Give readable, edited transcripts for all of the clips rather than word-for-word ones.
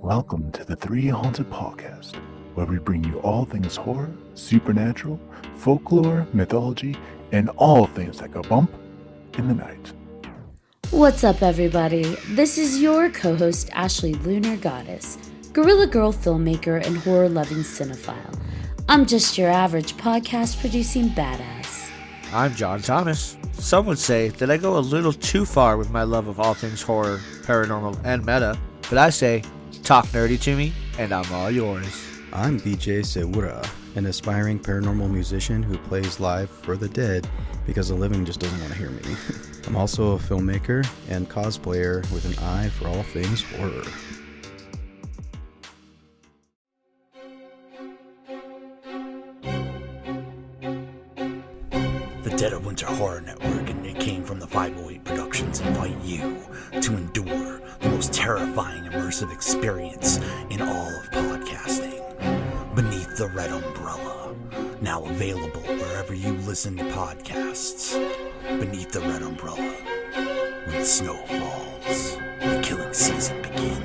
Welcome to the 3Haunted podcast, where we bring you all things horror, supernatural, folklore, mythology, and all things that go bump in the night. What's up, everybody? This is your co-host, Ashley Lunar Goddess, Gorilla Girl filmmaker and horror-loving cinephile. I'm just your average podcast-producing badass. I'm John Thomas. Some would say that I go a little too far with my love of all things horror, paranormal, and meta, but I say, talk nerdy to me, and I'm all yours. I'm BJ Sewura, an aspiring paranormal musician who plays live for the dead because the living just doesn't want to hear me. I'm also a filmmaker and cosplayer with an eye for all things horror. The Dead of Winter Horror Network and Nick Kane from the 508 Productions invite you to endure the most terrifying immersive experience in all of podcasting. Beneath the Red Umbrella, now available wherever you listen to podcasts. Beneath the Red Umbrella, when the snow falls, the killing season begins.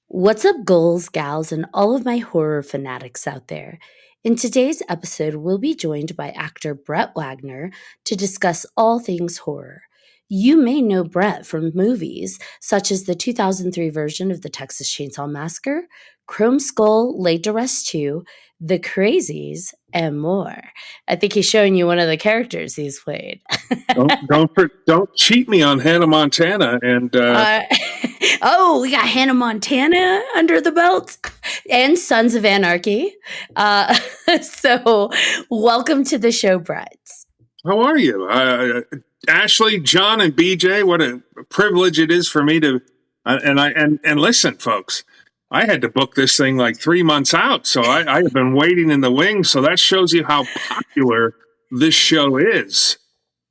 What's up, ghouls, gals, and all of my horror fanatics out there? In today's episode, we'll be joined by actor Brett Wagner to discuss all things horror. You may know Brett from movies such as the 2003 version of the Texas Chainsaw Massacre, Chromeskull, Laid to Rest 2, The Crazies, and more. I think he's showing you one of the characters he's played. Don't cheat me on Hannah Montana and. Oh, we got Hannah Montana under the belt and Sons of Anarchy. So, welcome to the show, Brett. How are you, Ashley, John, and BJ? What a privilege it is for me to. And listen, folks. I had to book this thing like 3 months out, so I have been waiting in the wings. So that shows you how popular this show is.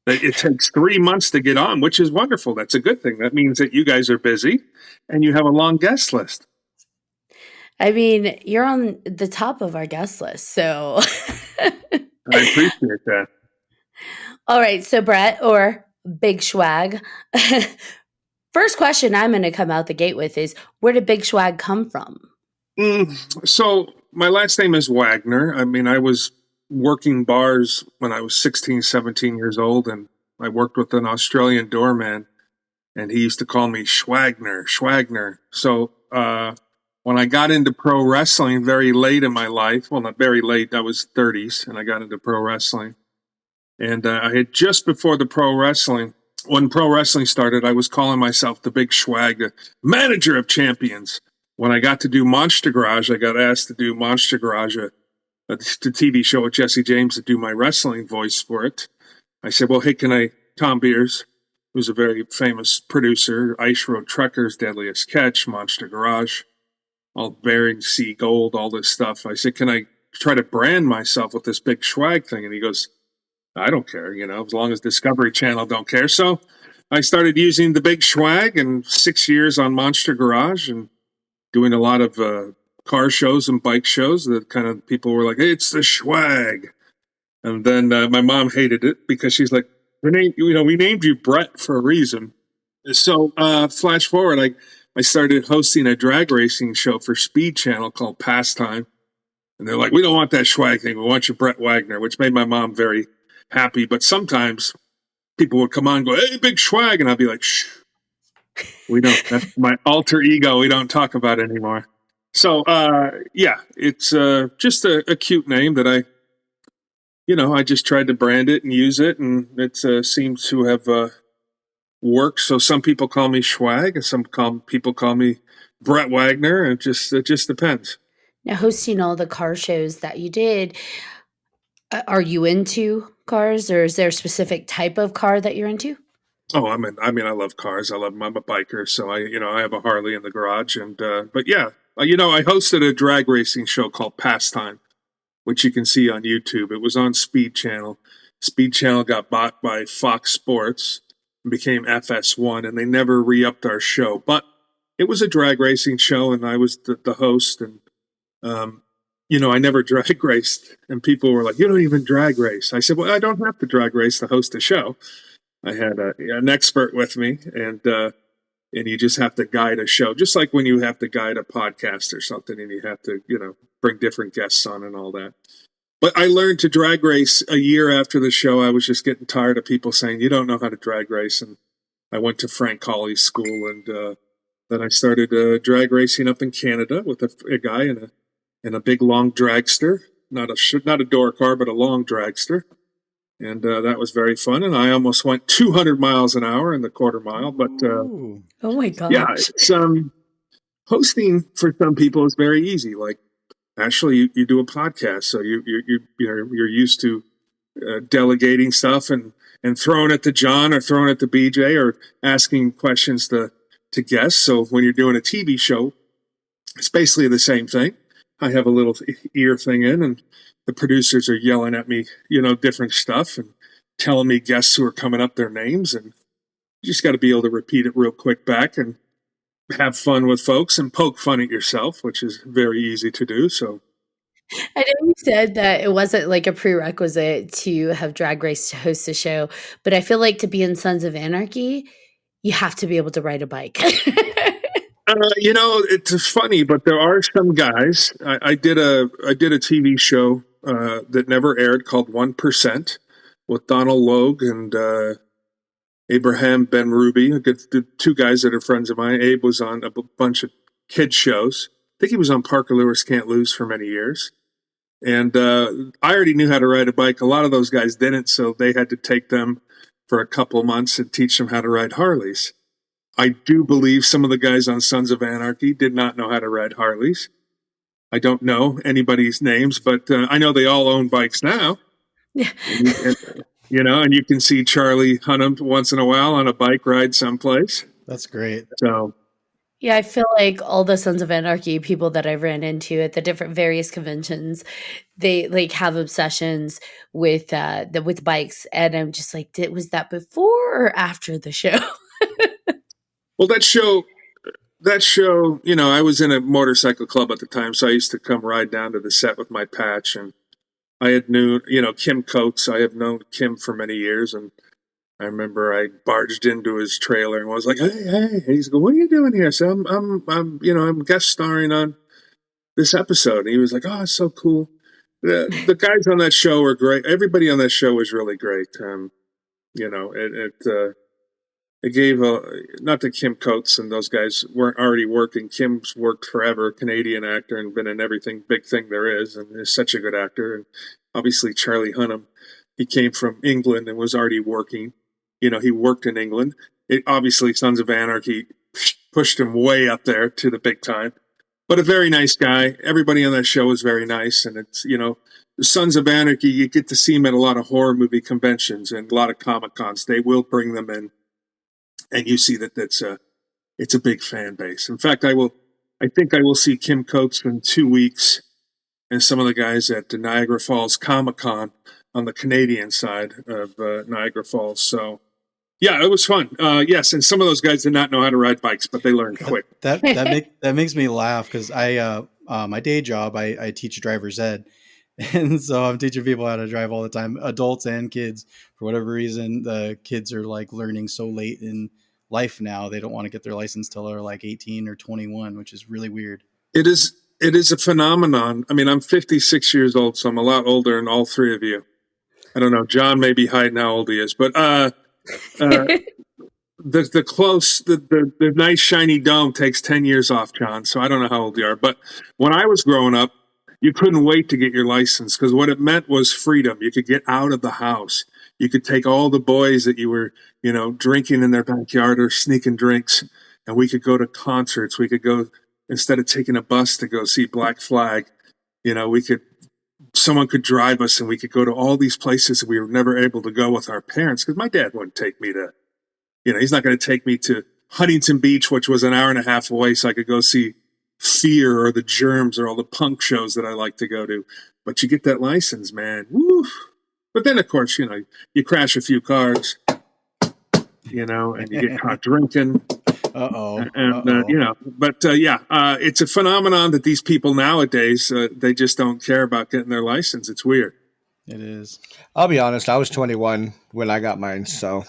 That it takes 3 months to get on, which is wonderful. That's a good thing. That means that you guys are busy and you have a long guest list. I mean, you're on the top of our guest list, so I appreciate that. All right, so Brett, or Big Schwag. First question I'm going to come out the gate with is, where did Big Schwag come from? So my last name is Wagner. I mean, I was working bars when I was 16, 17 years old, and I worked with an Australian doorman, and he used to call me Schwagner. So when I got into pro wrestling very late in my life, well, not very late, I was 30s, and I got into pro wrestling. And I had just before the pro wrestling, when pro wrestling started, I was calling myself the Big Schwag, the manager of champions. When I got to do Monster Garage, I got asked to do Monster Garage, the TV show with Jesse James, to do my wrestling voice for it. I said, well, hey, Tom Beers, who's a very famous producer, Ice Road Truckers, Deadliest Catch, Monster Garage, all Bering Sea Gold, all this stuff. I said, can I try to brand myself with this Big Schwag thing? And he goes, I don't care, as long as Discovery Channel don't care. So I started using the Big Schwag, and 6 years on Monster Garage and doing a lot of car shows and bike shows that kind of people were like, hey, it's the Schwag. And then my mom hated it because she's like, we named you Brett for a reason. So flash forward, I started hosting a drag racing show for Speed Channel called Pastime. And they're like, we don't want that Schwag thing. We want you Brett Wagner, which made my mom very happy. But sometimes people would come on and go, hey, Big Schwag. And I'd be like, shh, we don't, that's my alter ego. We don't talk about it anymore. So, it's just a cute name that I just tried to brand it and use it. And it seems to have worked. So some people call me Schwag and some people call me Brett Wagner. It just depends. Now, hosting all the car shows that you did, are you into cars, or is there a specific type of car that you're into? Oh, I love cars. I'm a biker. So I have a Harley in the garage. And, but yeah, I hosted a drag racing show called Pastime, which you can see on YouTube. It was on Speed Channel. Speed Channel got bought by Fox Sports and became FS1, and they never re-upped our show. But it was a drag racing show, and I was the host. And, I never drag raced. And people were like, you don't even drag race. I said, well, I don't have to drag race to host a show. I had an expert with me, and and you just have to guide a show, just like when you have to guide a podcast or something, and you have to, bring different guests on and all that. But I learned to drag race a year after the show. I was just getting tired of people saying, you don't know how to drag race. And I went to Frank Colley's school, and then I started drag racing up in Canada with a guy in a big long dragster, not a door car, but a long dragster. And that was very fun. And I almost went 200 miles an hour in the quarter mile. But Oh my gosh. yeah, it's, hosting for some people is very easy. Like, actually, you do a podcast, so you're used to delegating stuff and throwing it to John or throwing it to BJ or asking questions to guests. So when you're doing a TV show, it's basically the same thing. I have a little ear thing in, and the producers are yelling at me, different stuff and telling me guests who are coming up their names, and you just got to be able to repeat it real quick back and have fun with folks and poke fun at yourself, which is very easy to do. So I know you said that it wasn't like a prerequisite to have Drag Race to host a show, but I feel like to be in Sons of Anarchy, you have to be able to ride a bike. it's funny, but there are some guys. I did a TV show that never aired called 1% with Donald Logue and Abraham Ben Ruby, the two guys that are friends of mine. Abe was on a bunch of kids shows. I think he was on Parker Lewis Can't Lose for many years. And I already knew how to ride a bike. A lot of those guys didn't, so they had to take them for a couple of months and teach them how to ride Harleys. I do believe some of the guys on Sons of Anarchy did not know how to ride Harleys. I don't know anybody's names, but I know they all own bikes now. Yeah. And you can see Charlie Hunnam once in a while on a bike ride someplace. That's great. So, Yeah, I feel like all the Sons of Anarchy people that I've ran into at the different various conventions, they like have obsessions with bikes, and I'm just like, was that before or after the show? well, that show, I was in a motorcycle club at the time, so I used to come ride down to the set with my patch, and I had known, Kim Coates. I have known Kim for many years, and I remember I barged into his trailer and was like, "Hey!" He's going, "What are you doing here?" So I'm guest starring on this episode. And he was like, "Oh, it's so cool." The guys on that show were great. Everybody on that show was really great. It gave not that Kim Coates and those guys weren't already working. Kim's worked forever, Canadian actor, and been in everything big thing there is, and is such a good actor. And obviously Charlie Hunnam, he came from England and was already working. He worked in England. Obviously Sons of Anarchy pushed him way up there to the big time. But a very nice guy. Everybody on that show is very nice, and it's Sons of Anarchy. You get to see him at a lot of horror movie conventions and a lot of Comic Cons. They will bring them in. And you see that it's a big fan base. In fact, I think I will see Kim Coates in 2 weeks and some of the guys at the Niagara Falls Comic-Con on the Canadian side of Niagara Falls. So, yeah, it was fun. Yes, and some of those guys did not know how to ride bikes, but they learned quick. That makes me laugh because my day job, I teach driver's ed. And so I'm teaching people how to drive all the time, adults and kids. For whatever reason, the kids are like learning so late in life now. They don't want to get their license till they're like 18 or 21, which is really weird. It is a phenomenon. I mean, I'm 56 years old, so I'm a lot older than all three of you. I don't know. John may be hiding how old he is, but the nice shiny dome takes 10 years off, John. So I don't know how old you are. But when I was growing up, you couldn't wait to get your license because what it meant was freedom. You could get out of the house. You could take all the boys that you were, drinking in their backyard or sneaking drinks, and we could go to concerts. We could go, instead of taking a bus to go see Black Flag, someone could drive us and we could go to all these places that we were never able to go with our parents because my dad wouldn't take me to, he's not going to take me to Huntington Beach, which was an hour and a half away, so I could go see Fear or the Germs or all the punk shows that I like to go to. But you get that license, man. Woo. But then, of course, you crash a few cars, and you get caught drinking. It's a phenomenon that these people nowadays, they just don't care about getting their license. It's weird. It is. I'll be honest. I was 21 when I got mine, so.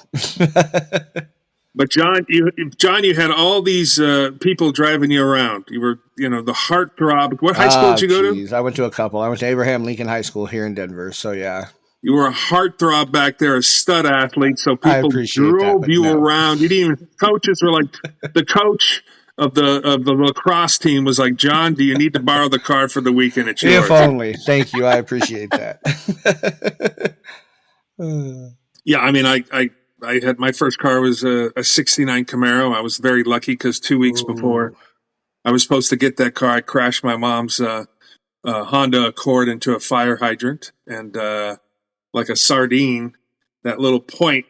But John, you had all these people driving you around. You were, the heartthrob. What high school did you go to? Geez. I went to a couple. I went to Abraham Lincoln High School here in Denver. So yeah, You were a heartthrob back there, a stud athlete. So I people appreciate that, drove but you no. around. You didn't even. Coaches were like, the coach of the lacrosse team was like, John, do you need to borrow the car for the weekend? It's yours. If only. Thank you. I appreciate that. Yeah, I mean, I had my first car was a '69 Camaro. I was very lucky because 2 weeks before I was supposed to get that car, I crashed my mom's Honda Accord into a fire hydrant, and like a sardine, that little point,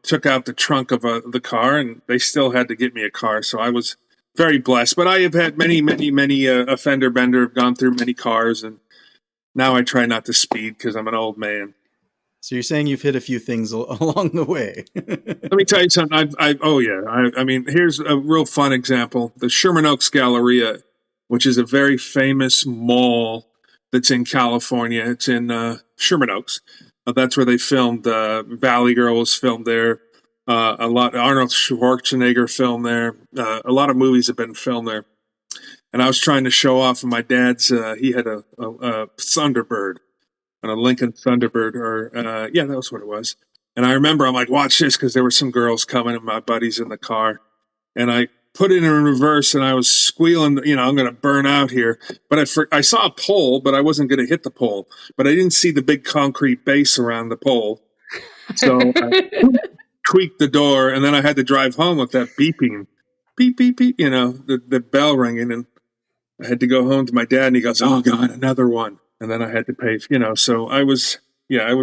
took out the trunk of the car, and they still had to get me a car. So I was very blessed. But I have had many, many, many a fender bender. Have gone through many cars, and now I try not to speed because I'm an old man. So you're saying you've hit a few things along the way. Let me tell you something. I mean, here's a real fun example. The Sherman Oaks Galleria, which is a very famous mall that's in California. It's in Sherman Oaks. That's where they filmed Valley Girl was filmed there. A lot Arnold Schwarzenegger filmed there. A lot of movies have been filmed there. And I was trying to show off my dad's. He had a Thunderbird. On a Lincoln Thunderbird, that was what it was. And I remember, I'm like, watch this, because there were some girls coming and my buddies in the car. And I put it in reverse and I was squealing, I'm going to burn out here. But I saw a pole, but I wasn't going to hit the pole. But I didn't see the big concrete base around the pole. So I tweaked the door, and then I had to drive home with that beeping, beep, beep, beep, the bell ringing. And I had to go home to my dad, and he goes, oh, God, another one. And then I had to pay, so I was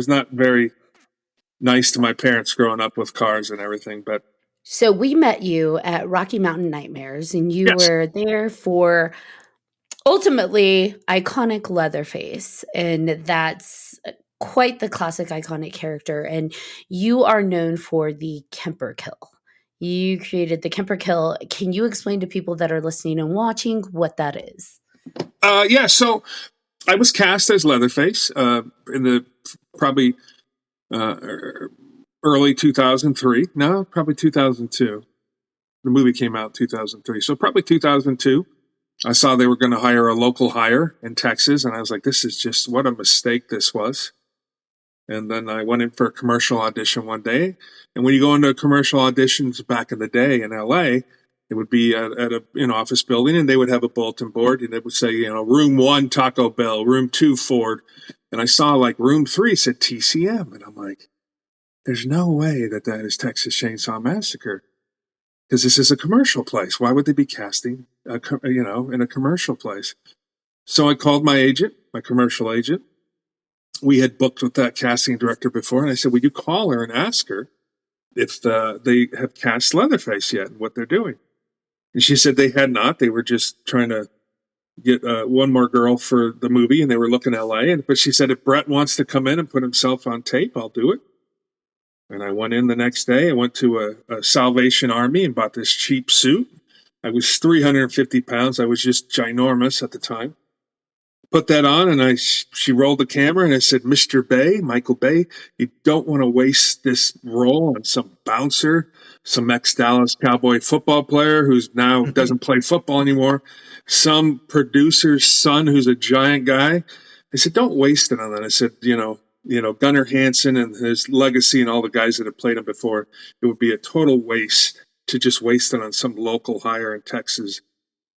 not very nice to my parents growing up with cars and everything. But So we met you at Rocky Mountain Nightmares, and you Yes. were there for ultimately iconic Leatherface, and that's quite the classic iconic character. And you are known for the Kemper Kill. You created the Kemper Kill. Can you explain to people that are listening and watching what that is? So I was cast as Leatherface in the probably early 2003. No, probably 2002. The movie came out in 2003. So probably 2002. I saw they were going to hire a local hire in Texas, and I was like, this is just what a mistake this was. And then I went in for a commercial audition one day. And when you go into commercial auditions back in the day in LA, it would be at an office building, and they would have a bulletin board, and it would say, room 1, Taco Bell, room 2, Ford. And I saw like room 3 said TCM. And I'm like, there's no way that is Texas Chainsaw Massacre, because this is a commercial place. Why would they be casting, in a commercial place? So I called my agent, my commercial agent. We had booked with that casting director before. And I said, would you call her and ask her if they have cast Leatherface yet and what they're doing? And she said they had not. They were just trying to get one more girl for the movie, and they were looking at LA. But she said, if Brett wants to come in and put himself on tape, I'll do it. And I went in the next day. I went to a Salvation Army and bought this cheap suit. I was 350 pounds. I was just ginormous at the time. Put that on, and she rolled the camera, and I said, Mr. Bay, Michael Bay, you don't want to waste this role on some bouncer, some ex-Dallas Cowboy football player who's now doesn't play football anymore, some producer's son who's a giant guy. I said, don't waste it on that. I said, Gunnar Hansen and his legacy and all the guys that have played him before, it would be a total waste to just waste it on some local hire in Texas.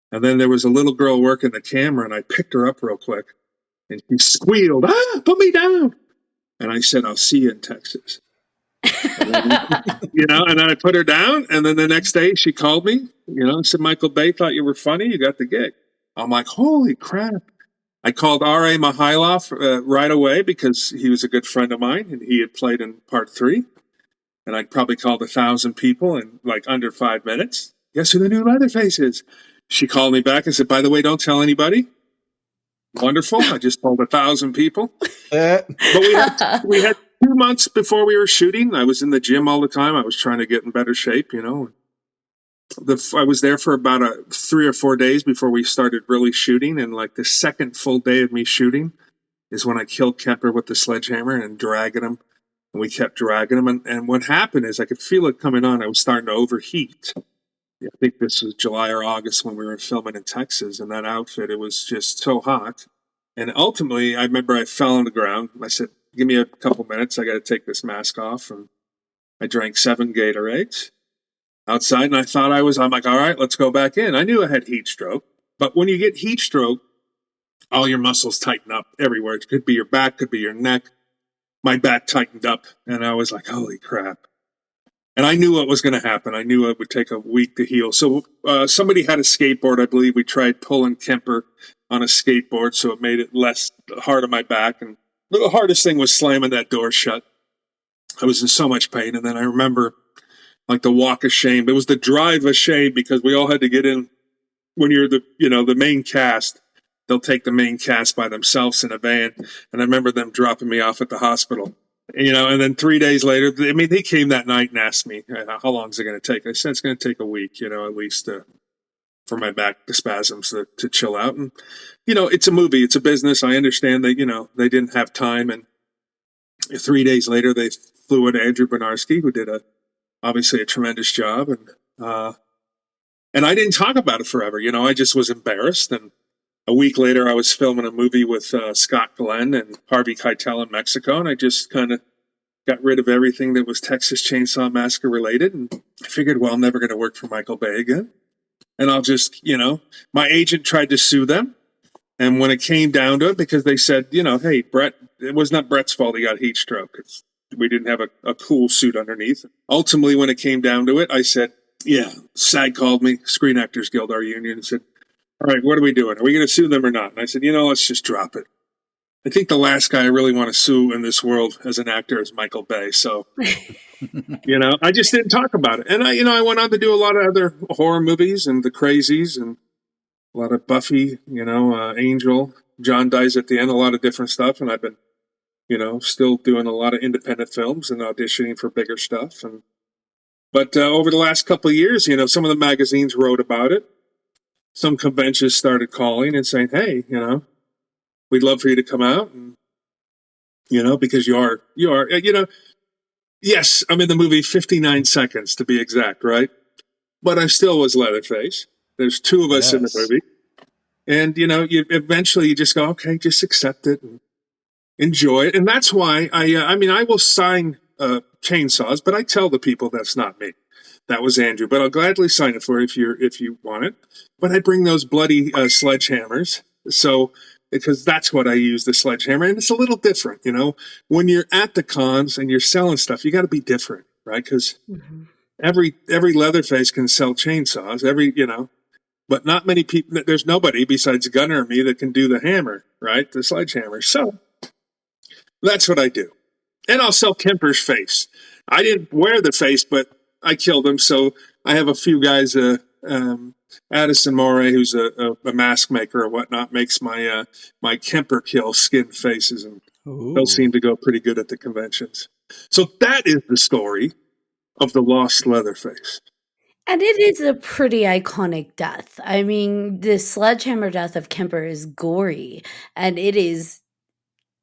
And then there was a little girl working the camera, and I picked her up real quick, and she squealed, put me down. And I said, I'll see you in Texas. And then, and then I put her down, and then the next day she called me, and said, Michael Bay thought you were funny, you got the gig. I'm like, holy crap. I called R.A. Mihailoff right away because he was a good friend of mine, and he had played in part 3. And I probably called 1,000 people in like under 5 minutes. Guess who the new Leatherface is? She called me back and said, by the way, don't tell anybody. Wonderful. I just told 1,000 people. But we had 2 months before we were shooting. I was in the gym all the time. I was trying to get in better shape, I was there for about 3 or 4 days before we started really shooting. And like the second full day of me shooting is when I killed Kemper with the sledgehammer and dragging him And we kept dragging them. And what happened is I could feel it coming on. I was starting to overheat. I think this was July or August when we were filming in Texas. And that outfit, it was just so hot. And ultimately, I remember I fell on the ground. I said, give me a couple minutes. I got to take this mask off. And I drank 7 Gatorades outside. And I'm like, all right, let's go back in. I knew I had heat stroke. But when you get heat stroke, all your muscles tighten up everywhere. It could be your back, could be your neck. My back tightened up, and I was like, holy crap. And I knew what was going to happen. I knew it would take a week to heal. So somebody had a skateboard. I believe we tried pulling Kemper on a skateboard, so it made it less hard on my back. And the hardest thing was slamming that door shut. I was in so much pain. And then I remember, like, the walk of shame. It was the drive of shame because we all had to get in. When you're the main cast, they'll take the main cast by themselves in a van. And I remember them dropping me off at the hospital. And then 3 days later, they came that night and asked me, how long is it going to take? I said, it's going to take a week, at least for my back, the spasms to chill out. And, it's a movie, it's a business. I understand that, they didn't have time. And 3 days later, they flew in Andrew Bernarski, who did obviously a tremendous job. And I didn't talk about it forever. I just was embarrassed. And a week later, I was filming a movie with Scott Glenn and Harvey Keitel in Mexico, and I just kind of got rid of everything that was Texas Chainsaw Massacre related. And I figured, well, I'm never going to work for Michael Bay again. And I'll just, my agent tried to sue them. And when it came down to it, because they said, hey, Brett, it was not Brett's fault he got heat stroke. We didn't have a cool suit underneath. Ultimately, when it came down to it, I said, yeah, SAG called me, Screen Actors Guild, our union, and said, all right, what are we doing? Are we going to sue them or not? And I said, let's just drop it. I think the last guy I really want to sue in this world as an actor is Michael Bay. So, I just didn't talk about it. And I went on to do a lot of other horror movies and the Crazies and a lot of Buffy, Angel, John dies at the end, a lot of different stuff. And I've been, still doing a lot of independent films and auditioning for bigger stuff. But over the last couple of years, some of the magazines wrote about it. Some conventions started calling and saying, hey, we'd love for you to come out. And, because you are, yes, I'm in the movie 59 seconds to be exact, right? But I still was Leatherface. There's 2 of us in the movie. And, you eventually just go, okay, just accept it and enjoy it. And that's why I will sign chainsaws, but I tell the people that's not me. That was Andrew, but I'll gladly sign it for you if you want it. But I bring those bloody sledgehammers, because that's what I use, the sledgehammer, and it's a little different, When you're at the cons and you're selling stuff, you got to be different, right? Because every Leatherface can sell chainsaws, but not many people. There's nobody besides Gunner and me that can do the hammer, right? The sledgehammer. So that's what I do, and I'll sell Kemper's face. I didn't wear the face, but I killed him, so I have a few guys. Addison Moray, who's a mask maker or whatnot, makes my Kemper kill skin faces, and those seem to go pretty good at the conventions. So that is the story of the Lost Leatherface. And it is a pretty iconic death. I mean, the sledgehammer death of Kemper is gory, and it is,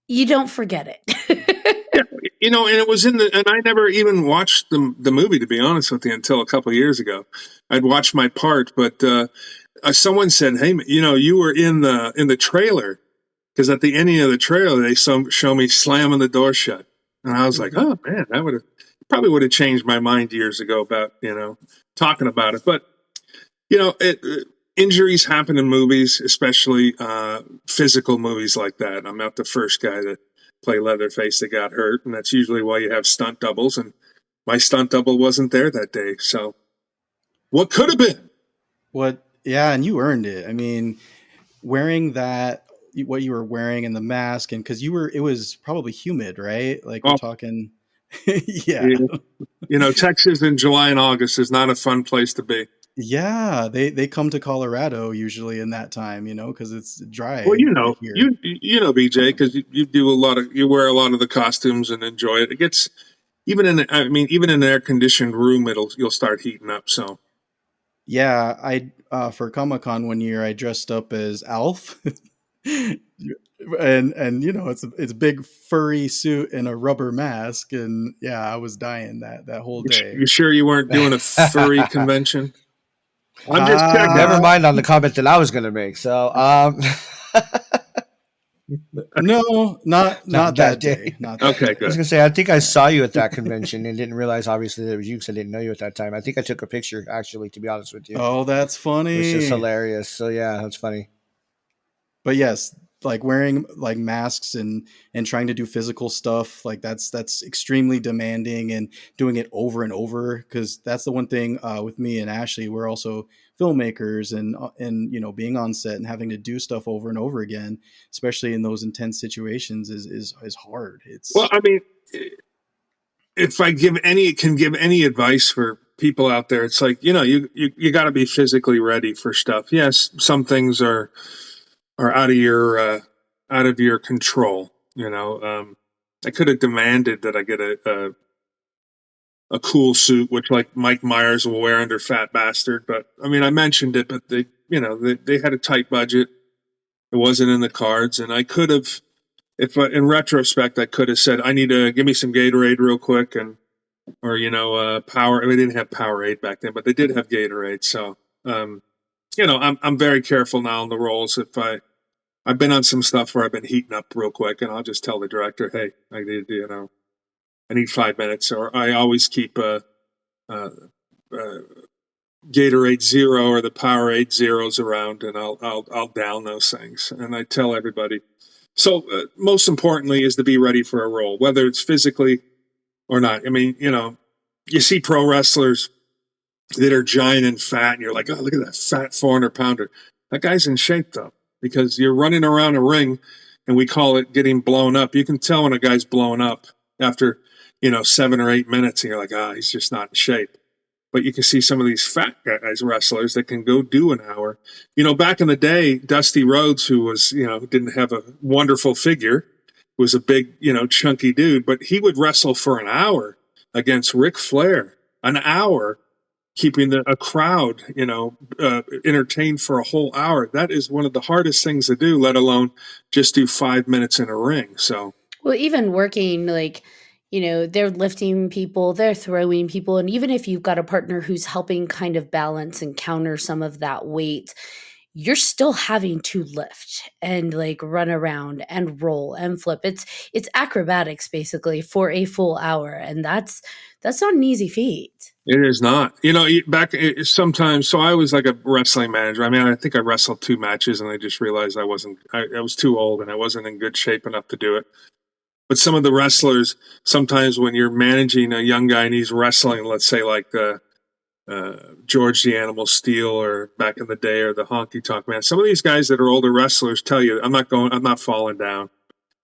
you don't forget it. And it was and I never even watched the movie, to be honest with you, until a couple of years ago. I'd watched my part, but someone said, hey, you were in the trailer, because at the ending of the trailer, they show me slamming the door shut. And I was like, oh man, that probably would have changed my mind years ago about, talking about it. But, injuries happen in movies, especially physical movies like that. I'm not the first guy to play Leatherface that got hurt, and that's usually why you have stunt doubles, and my stunt double wasn't there that day. So what could have been? And you earned it. I mean, wearing that, what you were wearing, and the mask, and because it was probably humid, right? Like we're talking. Yeah. Texas in July and August is not a fun place to be. Yeah, they come to Colorado usually in that time, because it's dry. Well, BJ, because you wear a lot of the costumes and enjoy it. It gets even in an air conditioned room, you'll start heating up. So yeah, I for Comic-Con one year I dressed up as Alf. and you know, it's a big furry suit and a rubber mask, and yeah, I was dying that whole day. You sure you weren't doing a furry convention? I'm just checking. Never mind on the comment that I was going to make. So, No, not that that day. day. Not that Okay, day. I was good. going to say, I think I saw you at that convention and didn't realize, obviously, that it was you because I didn't know you at that time. I think I took a picture, actually, to be honest with you. Oh, that's funny. Which is hilarious. So, yeah, that's funny. But yes, like wearing like masks and trying to do physical stuff, like that's extremely demanding, and doing it over and over, because that's the one thing with me and Ashley, we're also filmmakers, and you know, being on set and having to do stuff over and over again, especially in those intense situations, is hard. Well, I mean, if I can give any advice for people out there, it's like, you know, you got to be physically ready for stuff. Yes, some things are out of your control. You know, I could have demanded that I get a cool suit, which like Mike Myers will wear under Fat Bastard. But I mean, I mentioned it, but they had a tight budget. It wasn't in the cards, and I could have, in retrospect, I could have said, I need to give me some Gatorade real quick, or Power. We didn't have Powerade back then, but they did have Gatorade. So, I'm very careful now on the roles. If I've been on some stuff where I've been heating up real quick, and I'll just tell the director, hey, I need 5 minutes, or I always keep Gatorade Zero or the Powerade Zeros around, and I'll down those things, and I tell everybody. So most importantly is to be ready for a role, whether it's physically or not. I mean, you see pro wrestlers that are giant and fat, and you're like, oh, look at that fat 400-pounder. That guy's in shape though, because you're running around a ring, and we call it getting blown up. You can tell when a guy's blown up after 7 or 8 minutes, and you're like, he's just not in shape. But you can see some of these fat guys, wrestlers, that can go do an hour. Back in the day, Dusty Rhodes, who was, didn't have a wonderful figure, was a big, chunky dude, but he would wrestle for an hour against Ric Flair. An hour, keeping a crowd, entertained for a whole hour. That is one of the hardest things to do, let alone just do 5 minutes in a ring. So, well, even working, like, they're lifting people, they're throwing people. And even if you've got a partner who's helping kind of balance and counter some of that weight, you're still having to lift and like run around and roll and flip. It's acrobatics basically for a full hour. And that's not an easy feat. it is not. Sometimes, so I was like a wrestling manager. I mean, I think I wrestled 2 matches, and I just realized I was too old and I wasn't in good shape enough to do it. But some of the wrestlers, sometimes when you're managing a young guy and he's wrestling, let's say like George the Animal Steel, or back in the day, or the Honky Tonk Man, some of these guys that are older wrestlers tell you, I'm not falling down.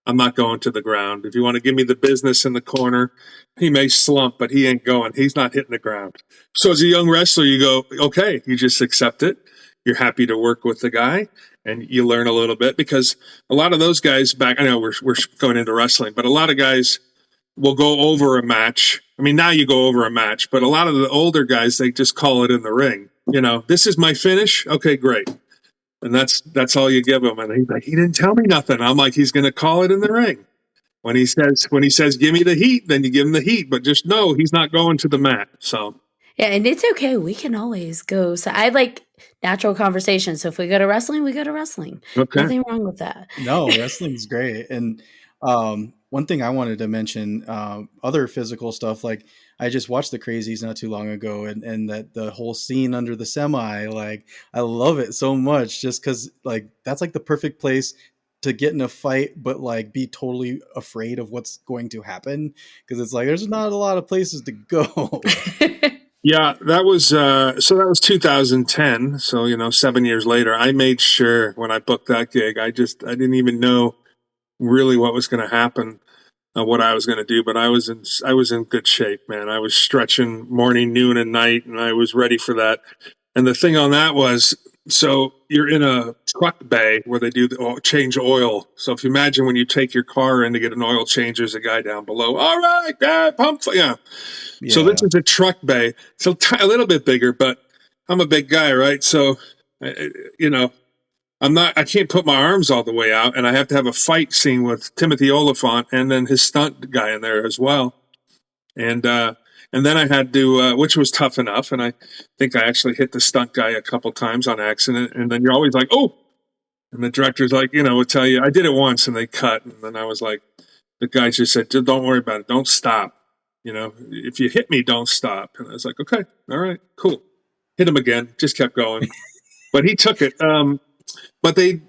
I'm not going to the ground. If you want to give me the business in the corner, he may slump, but he ain't going. He's not hitting the ground. So as a young wrestler, you go, okay, you just accept it. You're happy to work with the guy, and you learn a little bit, because a lot of those guys back, I know we're going into wrestling, but a lot of guys will go over a match. I mean, now you go over a match, but a lot of the older guys, they just call it in the ring. This is my finish. Okay, great. And that's all you give him. And he's like, he didn't tell me nothing. I'm like, he's going to call it in the ring. When he says, give me the heat, then you give him the heat, but just know he's not going to the mat. So. Yeah, and it's okay. We can always go. So I like natural conversation. So if we go to wrestling, we go to wrestling. Okay. Nothing wrong with that. No, wrestling's great. And one thing I wanted to mention, other physical stuff, like I just watched the Crazies not too long ago, and that the whole scene under the semi, like I love it so much, just because like that's like the perfect place to get in a fight, but like be totally afraid of what's going to happen, because it's like there's not a lot of places to go. Yeah, that was 2010. So 7 years later, I made sure when I booked that gig, I didn't even know really what was going to happen, what I was going to do, but I was in good shape, man. I was stretching morning, noon, and night, and I was ready for that. And the thing on that was, so you're in a truck bay where they do change oil. So if you imagine when you take your car in to get an oil change, there's a guy down below. All right, pump, yeah. So this is a truck bay. So a little bit bigger, but I'm a big guy, right? So, I can't put my arms all the way out, and I have to have a fight scene with Timothy Oliphant and then his stunt guy in there as well. And then I had to, which was tough enough. And I think I actually hit the stunt guy a couple times on accident. And then you're always like, oh, and the director's like, would tell you, I did it once and they cut. And then I was like, the guy just said, don't worry about it. Don't stop. If you hit me, don't stop. And I was like, okay, all right, cool. Hit him again. Just kept going. But he took it. But they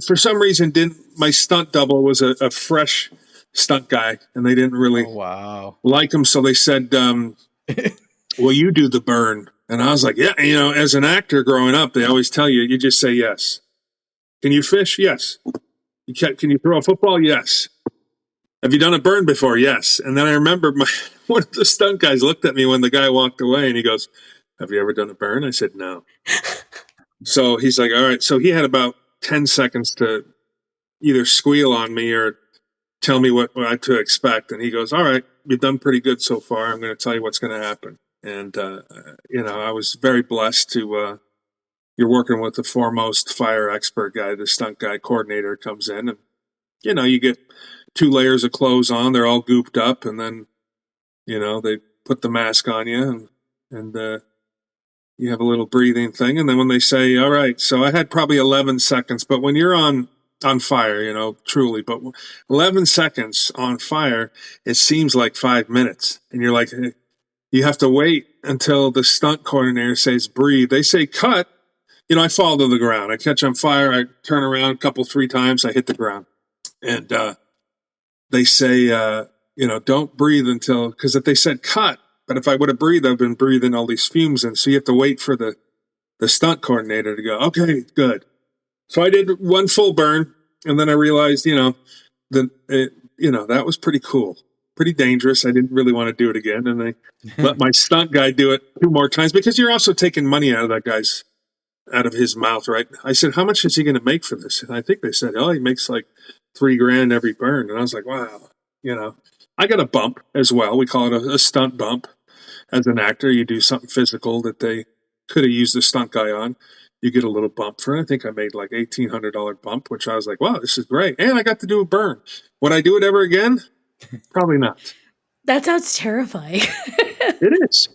for some reason my stunt double was a fresh stunt guy, and they didn't really like him. So they said, well, you do the burn. And I was like, yeah, as an actor growing up, they always tell you just say yes. Can you fish? Yes. Can you throw a football? Yes. Have you done a burn before? Yes. And then I remember one of the stunt guys looked at me when the guy walked away, and he goes, have you ever done a burn? I said, no. So he's like, all right. So he had about 10 seconds to either squeal on me or tell me what to expect. And he goes, all right, you've done pretty good so far. I'm going to tell you what's going to happen. And, I was very blessed to, you're working with the foremost fire expert guy, the stunt guy coordinator comes in, and, you get 2 layers of clothes on. They're all gooped up, and then, they put the mask on you, and you have a little breathing thing. And then when they say, all right, so I had probably 11 seconds, but when you're on fire, truly, but 11 seconds on fire, it seems like 5 minutes. And you're like, you have to wait until the stunt coordinator says breathe. They say cut. I fall to the ground. I catch on fire. I turn around 3 times. I hit the ground. And they say, don't breathe until, because if they said cut, but if I would have breathed, I've been breathing all these fumes in. So you have to wait for the stunt coordinator to go, okay, good. So I did one full burn, and then I realized, that was pretty cool, pretty dangerous. I didn't really want to do it again. And they let my stunt guy do it 2 more times, because you're also taking money out of his mouth, right? I said, how much is he going to make for this? And I think they said, he makes like $3,000 every burn. And I was like, wow, I got a bump as well. We call it a stunt bump. As an actor, you do something physical that they could have used the stunt guy on. You get a little bump for it. I think I made like $1,800 bump, which I was like, wow, this is great. And I got to do a burn. Would I do it ever again? Probably not. That sounds terrifying. It is.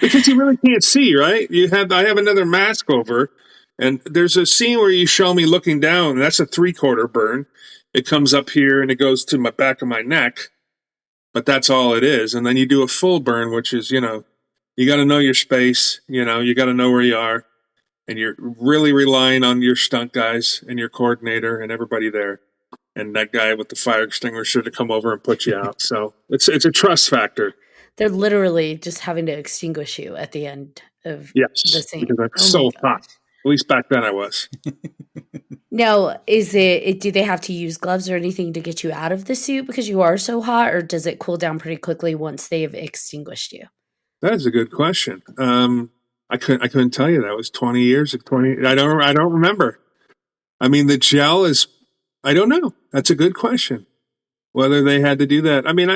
Because you really can't see, right? I have another mask over, and there's a scene where you show me looking down, and that's a 3/4 burn. It comes up here and it goes to my back of my neck, but that's all it is. And then you do a full burn, which is, you got to know your space, you got to know where you are, and you're really relying on your stunt guys and your coordinator and everybody there, and that guy with the fire extinguisher to come over and put you out. So it's a trust factor. They're literally just having to extinguish you at the end of the scene. Because that's so hot. At least back then I was. Now, do they have to use gloves or anything to get you out of the suit because you are so hot, or does it cool down pretty quickly once they've extinguished you? That is a good question. I couldn't tell you. That was 20 years. I don't remember. I mean, the gel is. I don't know. That's a good question. Whether they had to do that. I mean,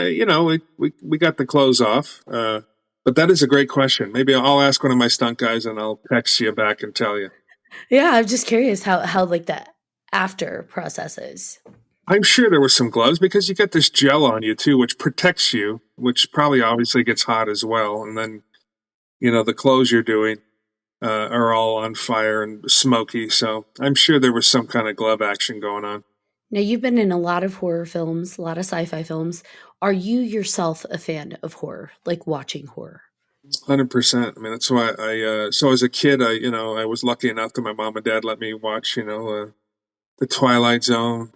we got the clothes off. But that is a great question. Maybe I'll ask one of my stunt guys and I'll text you back and tell you. Yeah, I'm just curious how like that after process is. I'm sure there were some gloves because you get this gel on you too, which protects you, which probably obviously gets hot as well. And then, the clothes you're doing are all on fire and smoky. So I'm sure there was some kind of glove action going on. Now, you've been in a lot of horror films, a lot of sci-fi films. Are you yourself a fan of horror, like watching horror? 100%. I mean, that's why so as a kid, I was lucky enough that my mom and dad let me watch, The Twilight Zone,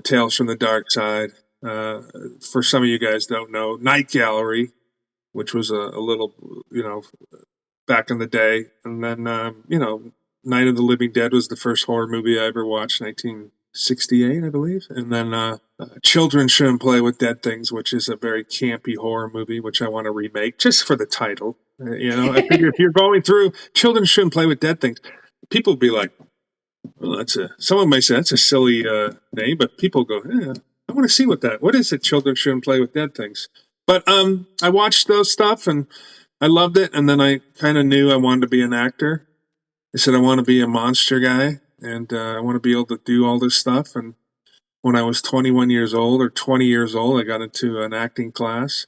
Tales from the Dark Side. For some of you guys don't know, Night Gallery, which was a little, back in the day. And then, Night of the Living Dead was the first horror movie I ever watched, 1968, I believe. And then Children Shouldn't Play with Dead Things, which is a very campy horror movie, which I want to remake just for the title. I figure if you're going through Children Shouldn't Play with Dead Things, people would be like, well, someone might say that's a silly name, but people go, I want to see what is it? Children Shouldn't Play with Dead Things. But I watched those stuff and I loved it. And then I kind of knew I wanted to be an actor. I said, I want to be a monster guy. and I want to be able to do all this stuff. And when I was 21 years old or 20 years old, I got into an acting class.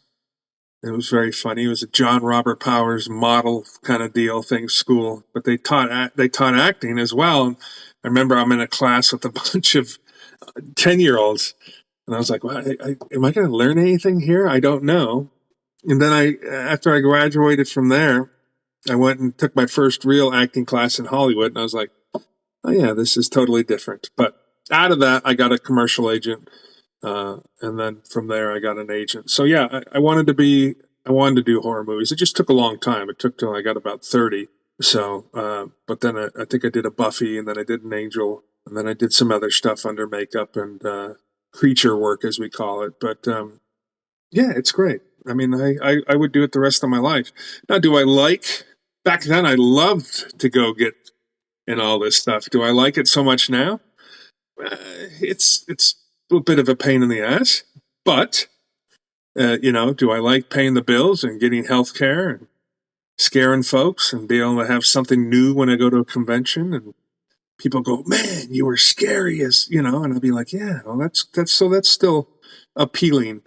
It was very funny. It was a John Robert Powers model kind of deal thing, school, but they taught acting as well. And I remember I'm in a class with a bunch of 10-year-olds, and I was like, well, am I going to learn anything here? I don't know. And then after I graduated from there, I went and took my first real acting class in Hollywood, and I was like, oh yeah, this is totally different. But out of that, I got a commercial agent. And then from there, I got an agent. So yeah, I wanted to do horror movies. It just took a long time. It took till I got about 30. So, but then I think I did a Buffy, and then I did an Angel, and then I did some other stuff under makeup and creature work, as we call it. But yeah, it's great. I mean, I would do it the rest of my life. Now, back then I loved to go get in all this stuff. Do I like it so much now? It's a little bit of a pain in the ass, but do I like paying the bills and getting health care and scaring folks and being able to have something new when I go to a convention and people go, man, you were scary and I'll be like, yeah, well, that's still appealing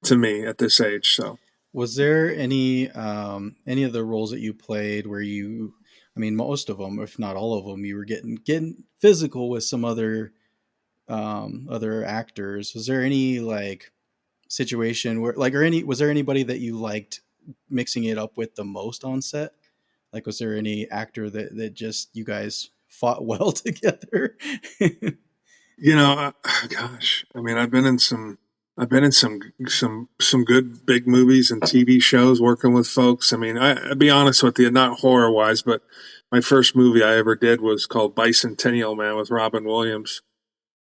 to me at this age. So Was there any of the roles that you played where most of them, if not all of them, you were getting physical with some other actors? Was there any situation where was there anybody that you liked mixing it up with the most on set? Was there any actor that just you guys fought well together? gosh, I mean, I've been in some good big movies and TV shows working with folks. I mean, I'll be honest with you, not horror wise, but my first movie I ever did was called Bicentennial Man with Robin Williams.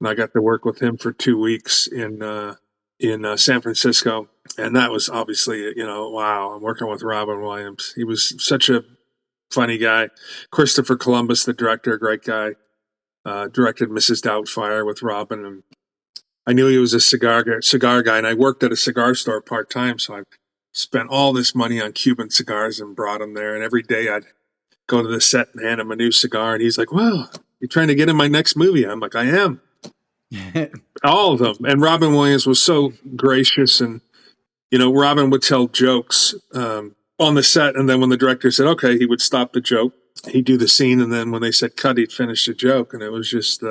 And I got to work with him for 2 weeks in San Francisco. And that was obviously, wow, I'm working with Robin Williams. He was such a funny guy. Christopher Columbus, the director, great guy, directed Mrs. Doubtfire with Robin. And I knew he was a cigar guy, and I worked at a cigar store part-time, so I spent all this money on Cuban cigars and brought him there. And every day I'd go to the set and hand him a new cigar, and he's like, well, you're trying to get in my next movie? I'm like, I am. All of them. And Robin Williams was so gracious, and Robin would tell jokes on the set, and then when the director said okay, he would stop the joke, he'd do the scene, and then when they said cut, he'd finish the joke. And it was just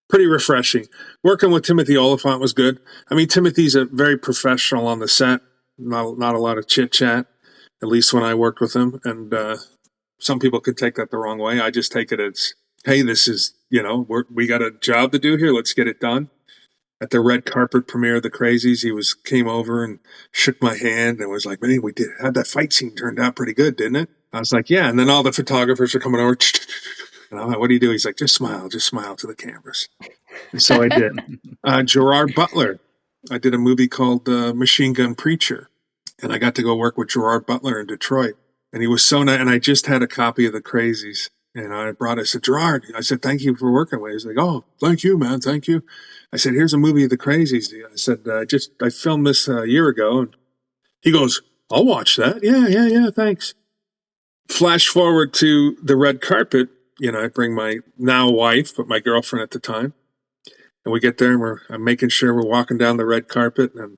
pretty refreshing. Working with Timothy Oliphant was good. I mean, Timothy's a very professional on the set, not a lot of chit chat, at least when I worked with him. And some people could take that the wrong way. I just take it as, hey, this is, we got a job to do here. Let's get it done. At the red carpet premiere of the Crazies, he came over and shook my hand and was like, man, had that fight scene turned out pretty good, didn't it? I was like, yeah. And then all the photographers are coming over. And I'm like, what do you do? He's like, just smile to the cameras. And so I did. Gerard Butler. I did a movie called Machine Gun Preacher. And I got to go work with Gerard Butler in Detroit. And he was so nice. And I just had a copy of the Crazies. And I said, Gerard, I said, thank you for working with me. He's like, oh, thank you, man. Thank you. I said, here's a movie of the Crazies. I said, I filmed this a year ago. And he goes, I'll watch that. Yeah, thanks. Flash forward to the red carpet. I bring my now wife, but my girlfriend at the time. And we get there and I'm making sure we're walking down the red carpet. And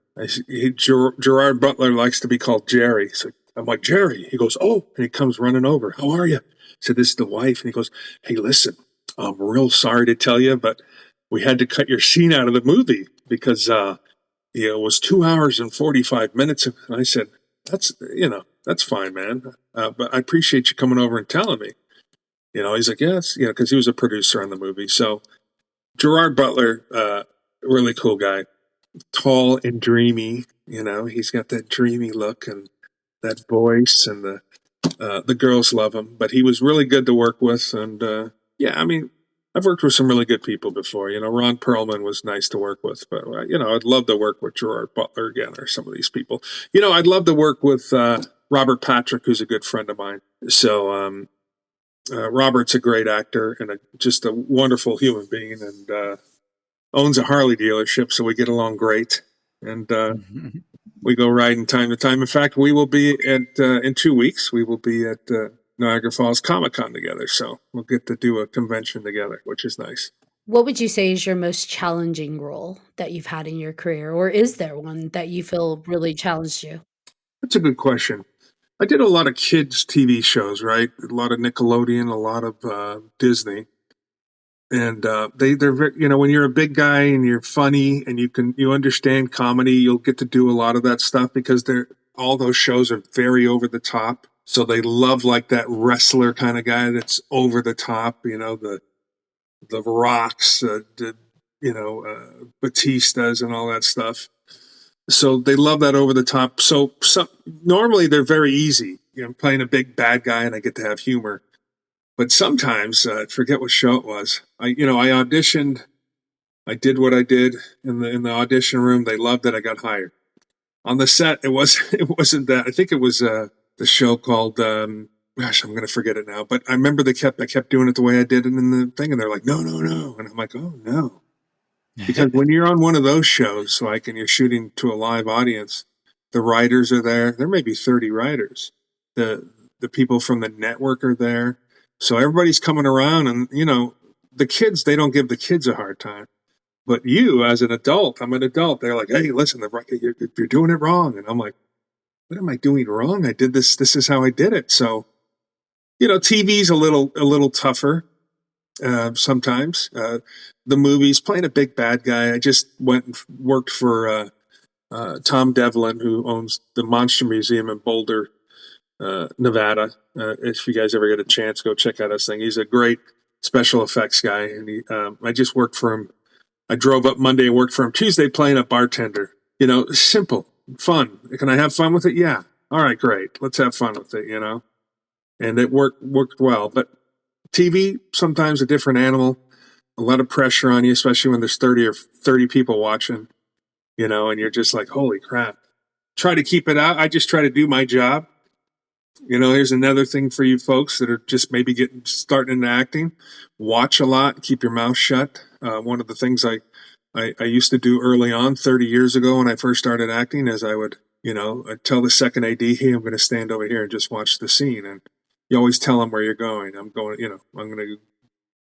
Gerard Butler likes to be called Jerry. So I'm like, Jerry. He goes, oh, and he comes running over. How are you? I said, this is the wife. And he goes, hey, listen, I'm real sorry to tell you, but we had to cut your scene out of the movie because it was 2 hours and 45 minutes. And I said, that's fine, man. But I appreciate you coming over and telling me. He's like, yes, because he was a producer on the movie. So Gerard Butler, really cool guy, tall and dreamy. He's got that dreamy look and that voice, and the girls love him. But he was really good to work with. And I've worked with some really good people before. Ron Perlman was nice to work with. But, I'd love to work with Gerard Butler again, or some of these people. I'd love to work with Robert Patrick, who's a good friend of mine. So Robert's a great actor and just a wonderful human being, and owns a Harley dealership, so we get along great. And we go riding time to time. In fact, we will be in 2 weeks. We will be at Niagara Falls Comic Con together. So we'll get to do a convention together, which is nice. What would you say is your most challenging role that you've had in your career, or is there one that you feel really challenged you? That's a good question. I did a lot of kids' TV shows, right? A lot of Nickelodeon, a lot of Disney. And they're very, when you're a big guy and you're funny and you understand comedy, you'll get to do a lot of that stuff because all those shows are very over the top. So they love like that wrestler kind of guy that's over the top, the Rocks, Batistas and all that stuff. So they love that over the top. So normally they're very easy. Playing a big bad guy and I get to have humor. But sometimes, I forget what show it was. I auditioned. I did what I did in the audition room. They loved it. I got hired. On the set, it wasn't that. I think it was the show called. Gosh, I'm going to forget it now. But I remember I kept doing it the way I did it in the thing, and they're like, no, and I'm like, oh no, because when you're on one of those shows, like, and you're shooting to a live audience, the writers are there. There may be 30 writers. The people from the network are there. So everybody's coming around and, the kids, they don't give the kids a hard time. But you, as an adult, I'm an adult, they're like, hey, listen, you're doing it wrong. And I'm like, what am I doing wrong? I did this. This is how I did it. So, TV's a little tougher sometimes. The movies, playing a big bad guy. I just went and worked for Tom Devlin, who owns the Monster Museum in Boulder, Nevada. If you guys ever get a chance, go check out his thing. He's a great special effects guy, and I just worked for him. I drove up Monday and worked for him Tuesday, playing a bartender. Simple, fun. Can I have fun with it? Yeah. All right, great. Let's have fun with it. And it worked well. But TV, sometimes a different animal. A lot of pressure on you, especially when there's 30 people watching. And you're just like, holy crap. Try to keep it out. I just try to do my job. Here's another thing for you folks that are just maybe starting into acting. Watch a lot. Keep your mouth shut. One of the things I used to do early on, 30 years ago when I first started acting, is I would, I'd tell the second AD, hey, I'm going to stand over here and just watch the scene. And you always tell them where you're going. I'm going to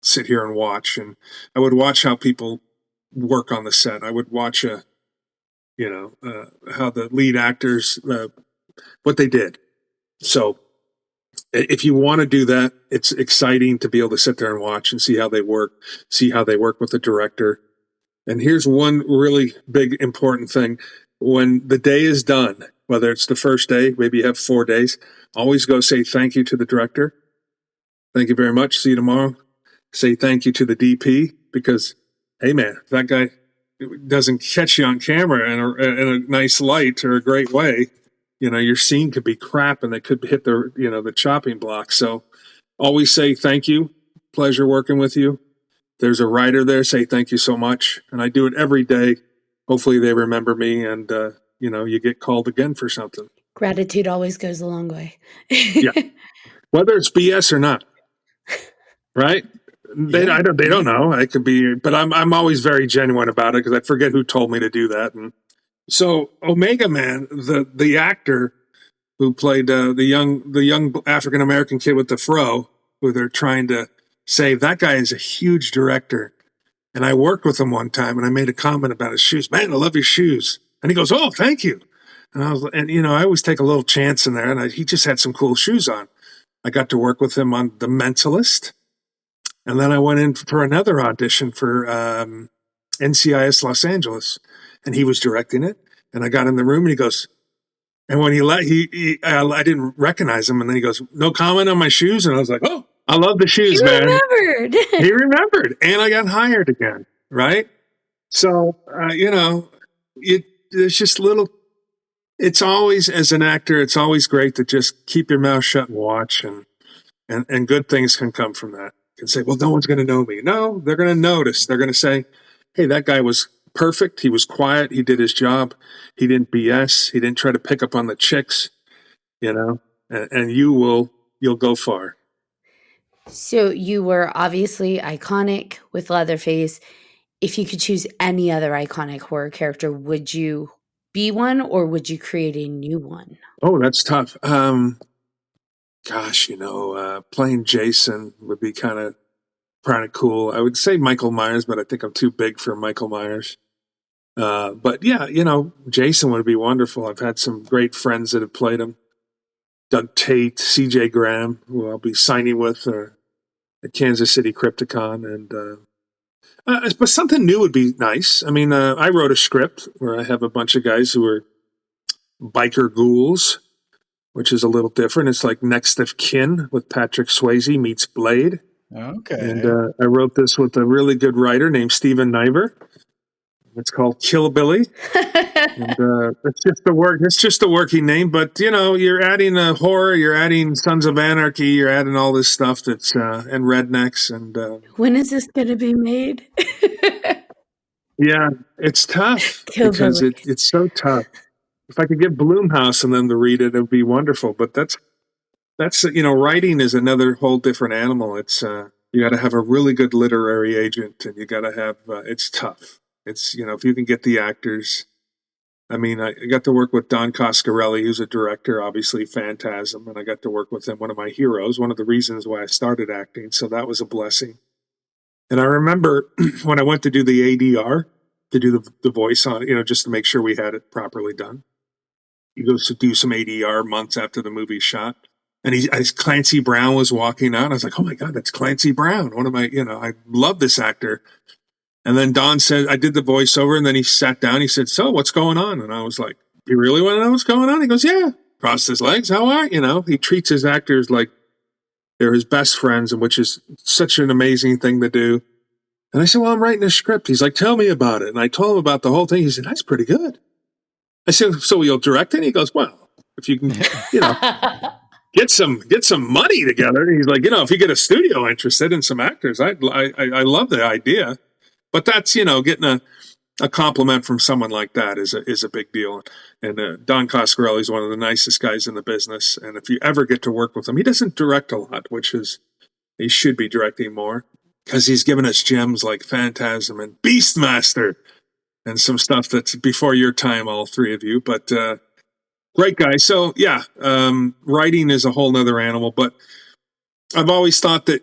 sit here and watch. And I would watch how people work on the set. I would watch, how the lead actors, what they did. So if you want to do that, it's exciting to be able to sit there and watch and see how they work with the director. And here's one really big, important thing. When the day is done, whether it's the first day, maybe you have 4 days, always go say thank you to the director. Thank you very much. See you tomorrow. Say thank you to the DP, because, hey man, if that guy doesn't catch you on camera in a nice light or a great way, your scene could be crap and they could hit the chopping block. So always say thank you. Pleasure working with you. There's a writer there, say thank you so much. And I do it every day. Hopefully they remember me and, you get called again for something. Gratitude always goes a long way. Yeah. Whether it's BS or not. Right? They don't know. I could be, but I'm always very genuine about it because I forget who told me to do that. And so Omega Man, the actor who played the young African American kid with the fro, who they're trying to save, that guy is a huge director. And I worked with him one time, and I made a comment about his shoes. Man, I love your shoes. And he goes, "Oh, thank you." And I always take a little chance in there, and he just had some cool shoes on. I got to work with him on The Mentalist, and then I went in for another audition for NCIS Los Angeles, and he was directing it. And I got in the room, and he goes, and when I didn't recognize him, and then he goes, "No comment on my shoes," and I was like, "Oh, I love the shoes, man." Remembered. He remembered, and I got hired again, right? So it's just little. It's always, as an actor, it's always great to just keep your mouth shut and watch, and good things can come from that. You can say, "Well, no one's going to know me." No, they're going to notice. They're going to say, "Hey, that guy was perfect. He was quiet. He did his job. He didn't BS. He didn't try to pick up on the chicks," and you'll go far. So you were obviously iconic with Leatherface. If you could choose any other iconic horror character, would you be one or would you create a new one? Oh, that's tough. gosh, playing Jason would be kind of cool. I would say Michael Myers, but I think I'm too big for Michael Myers. But yeah, Jason would be wonderful. I've had some great friends that have played him. Doug Tate, CJ Graham, who I'll be signing with at Kansas City Crypticon. But something new would be nice. I mean, I wrote a script where I have a bunch of guys who are biker ghouls, which is a little different. It's like Next of Kin with Patrick Swayze meets Blade. Okay. And I wrote this with a really good writer named Steven Niver. It's called Kill Billy. And it's just a working name, but you're adding a horror, you're adding Sons of Anarchy, you're adding all this stuff that's and rednecks and When is this going to be made? yeah, it's tough Kill because Billy. it's so tough. If I could get Blumhouse and them to read it, it'd be wonderful. But that's writing is another whole different animal. It's you got to have a really good literary agent, and you got to have it's tough. It's if you can get the actors. I mean, I got to work with Don Coscarelli, who's a director, obviously Phantasm, and I got to work with him, one of my heroes, one of the reasons why I started acting. So that was a blessing. And I remember when I went to do the ADR, to do the voice on it, just to make sure we had it properly done. He goes to do some ADR months after the movie shot. And as Clancy Brown was walking out, I was like, oh my God, that's Clancy Brown. One of my, I love this actor. And then Don said, I did the voiceover, and then he sat down. He said, so what's going on? And I was like, you really want to know what's going on? He goes, yeah. Crossed his legs. How are you? He treats his actors like they're his best friends, and which is such an amazing thing to do. And I said, well, I'm writing a script. He's like, tell me about it. And I told him about the whole thing. He said, that's pretty good. I said, so you'll direct it? And he goes, well, if you can, get some money together. And he's like, if you get a studio interested in some actors, I love the idea. But that's, getting a compliment from someone like that is a big deal. And Don Coscarelli is one of the nicest guys in the business. And if you ever get to work with him, he doesn't direct a lot, he should be directing more, because he's given us gems like Phantasm and Beastmaster and some stuff that's before your time, all three of you. But great guy. So yeah, writing is a whole nother animal. But I've always thought that,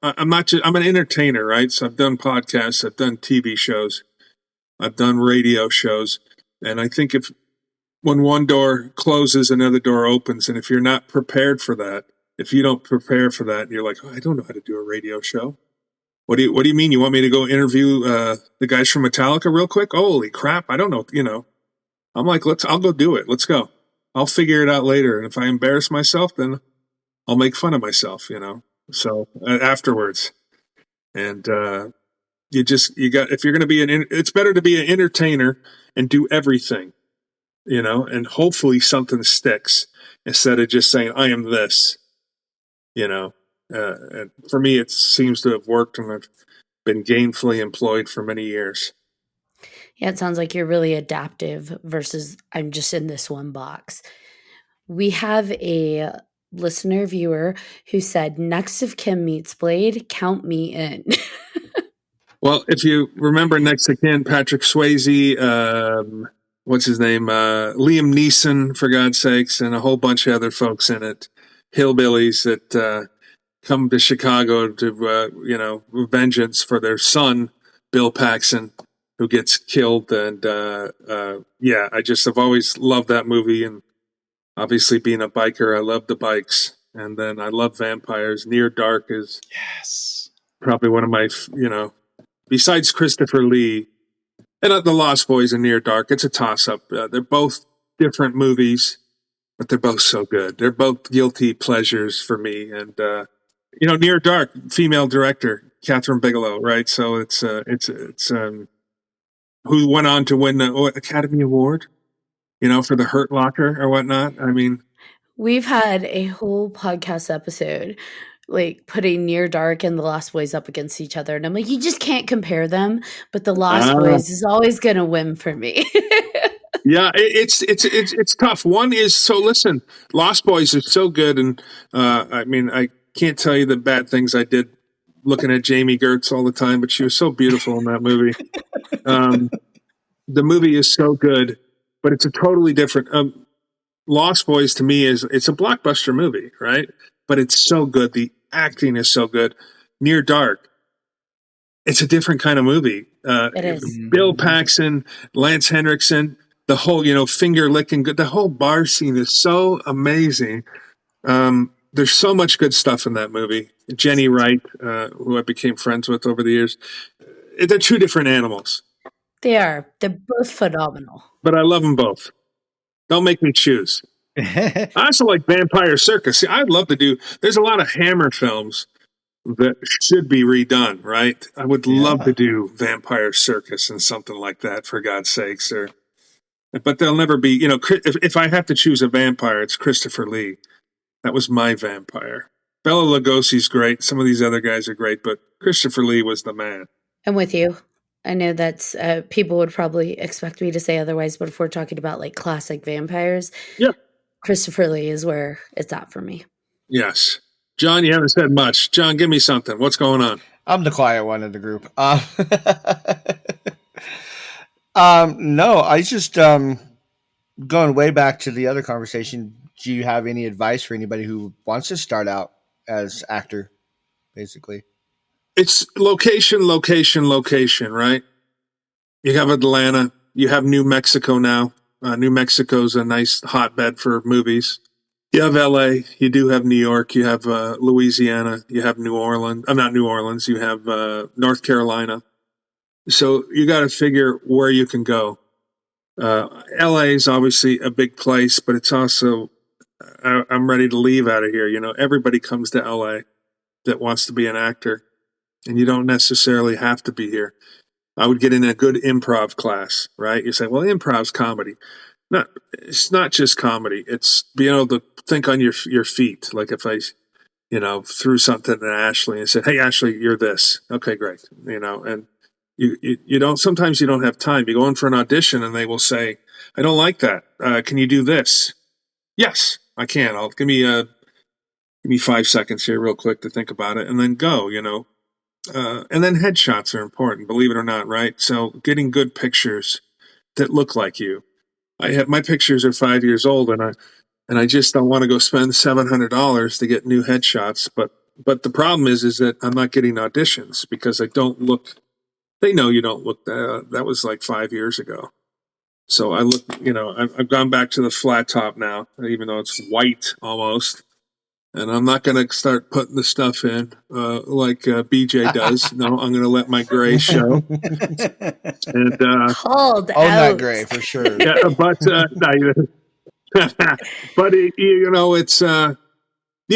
I'm an entertainer, right? So I've done podcasts, I've done TV shows, I've done radio shows. And I think when one door closes, another door opens. And if you're not prepared for that, if you don't prepare for that, and you're like, oh, I don't know how to do a radio show. What do you mean? You want me to go interview the guys from Metallica real quick? Holy crap. I don't know. I'm like, I'll go do it. Let's go. I'll figure it out later. And if I embarrass myself, then I'll make fun of myself, So afterwards, and if you're going to be it's better to be an entertainer and do everything, and hopefully something sticks instead of just saying, I am this, and for me, it seems to have worked, and I've been gainfully employed for many years. Yeah, it sounds like you're really adaptive versus I'm just in this one box. We have a listener viewer who said, Next of Kin meets Blade, count me in. Well, if you remember Next of Kin, Patrick Swayze, what's his name? Liam Neeson, for God's sakes, and a whole bunch of other folks in it. Hillbillies that come to Chicago to, vengeance for their son, Bill Paxton, who gets killed. And I've always loved that movie. And obviously, being a biker, I love the bikes. And then I love vampires. Near Dark is probably one of my, besides Christopher Lee and The Lost Boys and Near Dark, it's a toss-up. They're both different movies, but they're both so good. They're both guilty pleasures for me. And, Near Dark, female director, Catherine Bigelow, right? So it's who went on to win the Academy Award, for The Hurt Locker or whatnot. I mean, we've had a whole podcast episode like putting Near Dark and The Lost Boys up against each other. And I'm like, you just can't compare them, but The Lost Boys is always going to win for me. Yeah, it's tough. One is, so listen, Lost Boys is so good. And I can't tell you the bad things I did looking at Jamie Gertz all the time, but she was so beautiful in that movie. The movie is so good, but it's a totally different. Lost Boys to me it's a blockbuster movie, right? But it's so good. The acting is so good. Near Dark, it's a different kind of movie. It is. Bill Paxton, Lance Henriksen, the whole, finger licking good. The whole bar scene is so amazing. There's so much good stuff in that movie. Jenny Wright, who I became friends with over the years. They're two different animals, They are. They're both phenomenal. but I love them both. Don't make me choose. I also like Vampire Circus. See, I'd love to do. There's a lot of Hammer films that should be redone, right? I would love to do Vampire Circus and something like that, for God's sakes. But they'll never be. If I have to choose a vampire, it's Christopher Lee. That was my vampire. Bela Lugosi's great. Some of these other guys are great, but Christopher Lee was the man. I'm with you. I know that's people would probably expect me to say otherwise, but if we're talking about like classic vampires, Yeah. Christopher Lee is where it's at for me. Yes. John, you haven't said much. John, give me something. What's going on? I'm the quiet one in the group. No, I just going way back to the other conversation. Do you have any advice for anybody who wants to start out as actor, basically? It's location, right? You have Atlanta. You have New Mexico now. New Mexico's a nice hotbed for movies. You have LA. You do have New York. You have Louisiana. You have New Orleans. Not New Orleans. You have North Carolina. So you got to figure where you can go. LA is obviously a big place, but it's also, I'm ready to leave out of here. Everybody comes to LA that wants to be an actor, and you don't necessarily have to be here. I would get in a good improv class, right? You say, well, improv's comedy. No, it's not just comedy. It's being able to think on your feet. Like if I, threw something at Ashley and said, hey, Ashley, you're this. Okay, great. And you don't, sometimes you don't have time. You go in for an audition and they will say, I don't like that. Can you do this? Yes, I can. Give me 5 seconds here real quick to think about it and then go, and then headshots are important, believe it or not, right? So getting good pictures that look like you. My pictures are 5 years old and I just don't want to go spend $700 to get new headshots. But the problem is that I'm not getting auditions because I don't look. They know you don't look. That was like 5 years ago. So I look. I've gone back to the flat top now, even though it's white almost. And I'm not going to start putting the stuff in like BJ does. No, I'm going to let my gray show. And Called Oh, out. not gray for sure. yeah, but but it's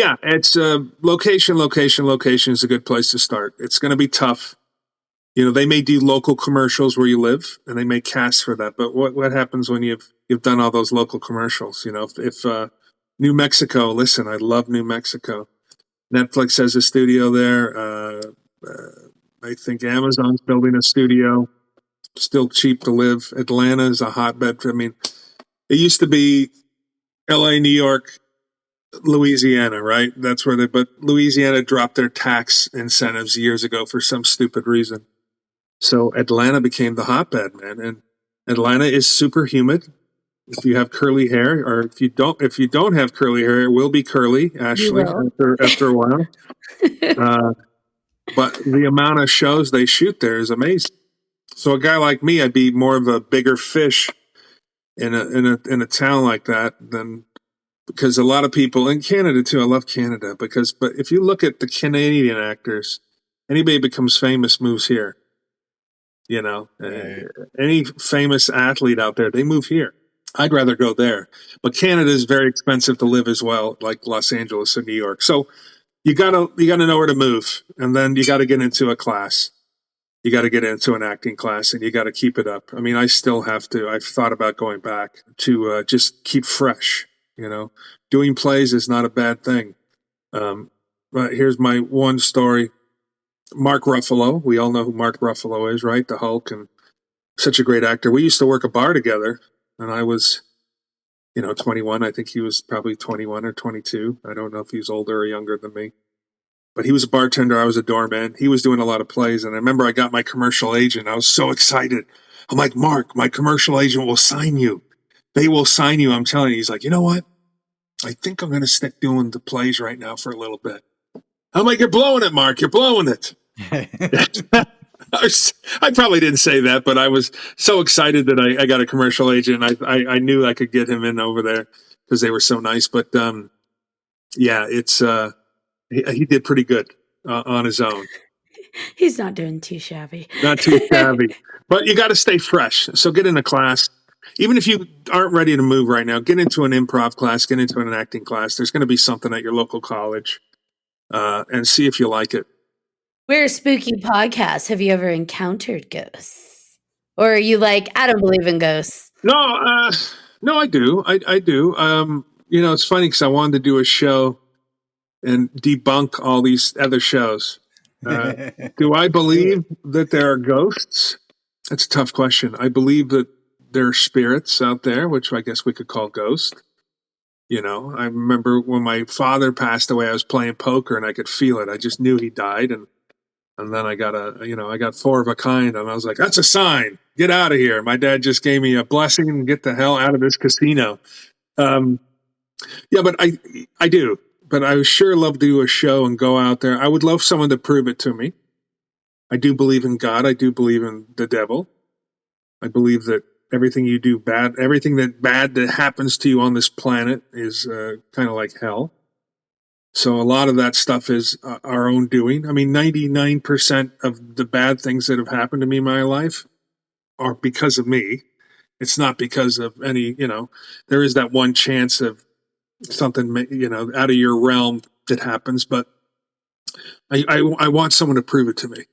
it's location is a good place to start. It's going to be tough. They may do local commercials where you live, and they may cast for that. But what happens when you've done all those local commercials? If New Mexico, listen, I love New Mexico. Netflix has a studio there. I think Amazon's building a studio. Still cheap to live. Atlanta is a hotbed. It used to be LA, New York, Louisiana, right? That's where but Louisiana dropped their tax incentives years ago for some stupid reason. So Atlanta became the hotbed, man. And Atlanta is super humid. If you have curly hair, or if you don't have curly hair, it will be curly, Ashley, after a while. But the amount of shows they shoot there is amazing. So a guy like me, I'd be more of a bigger fish in a town like that than, because a lot of people in Canada too. I love Canada but if you look at the Canadian actors, anybody becomes famous moves here. Any famous athlete out there, they move here. I'd rather go there. But Canada is very expensive to live as well, like Los Angeles and New York. So you gotta know where to move, and then you gotta get into a class. You got to get into an acting class and you got to keep it up. I still have to. I've thought about going back to just keep fresh. Doing plays is not a bad thing. But here's my one story. Mark Ruffalo. We all know who Mark Ruffalo is, right? The Hulk, and such a great actor. We used to work a bar together, and I was, 21. I think he was probably 21 or 22. I don't know if he was older or younger than me. But he was a bartender. I was a doorman. He was doing a lot of plays. And I remember I got my commercial agent. I was so excited. I'm like, Mark, my commercial agent will sign you. they will sign you. I'm telling you, he's like, you know what? I think I'm going to stick doing the plays right now for a little bit. I'm like, you're blowing it, Mark. You're blowing it. I probably didn't say that, but I was so excited that I got a commercial agent. I knew I could get him in over there because they were so nice. But yeah, it's he did pretty good on his own. He's not doing too shabby. Not too shabby, but you got to stay fresh. So get in a class. Even if you aren't ready to move right now, get into an improv class, get into an acting class. There's going to be something at your local college, and see if you like it. We're a spooky podcast. Have you ever encountered ghosts? Or are you like, I don't believe in ghosts? No, no, I do. I do. It's funny because I wanted to do a show and debunk all these other shows. Do I believe that there are ghosts? That's a tough question. I believe that there are spirits out there, which I guess we could call ghosts. I remember when my father passed away, I was playing poker and I could feel it. I just knew he died. And then I got 4 of a kind and I was like, that's a sign. Get out of here. My dad just gave me a blessing and get the hell out of this casino. Yeah, but I do. But I would sure love to do a show and go out there. I would love someone to prove it to me. I do believe in God. I do believe in the devil. I believe that everything you do bad, everything that happens to you on this planet is kind of like hell. So a lot of that stuff is our own doing. I mean, 99% of the bad things that have happened to me in my life are because of me. It's not because of any, there is that one chance of something, out of your realm that happens, but I want someone to prove it to me.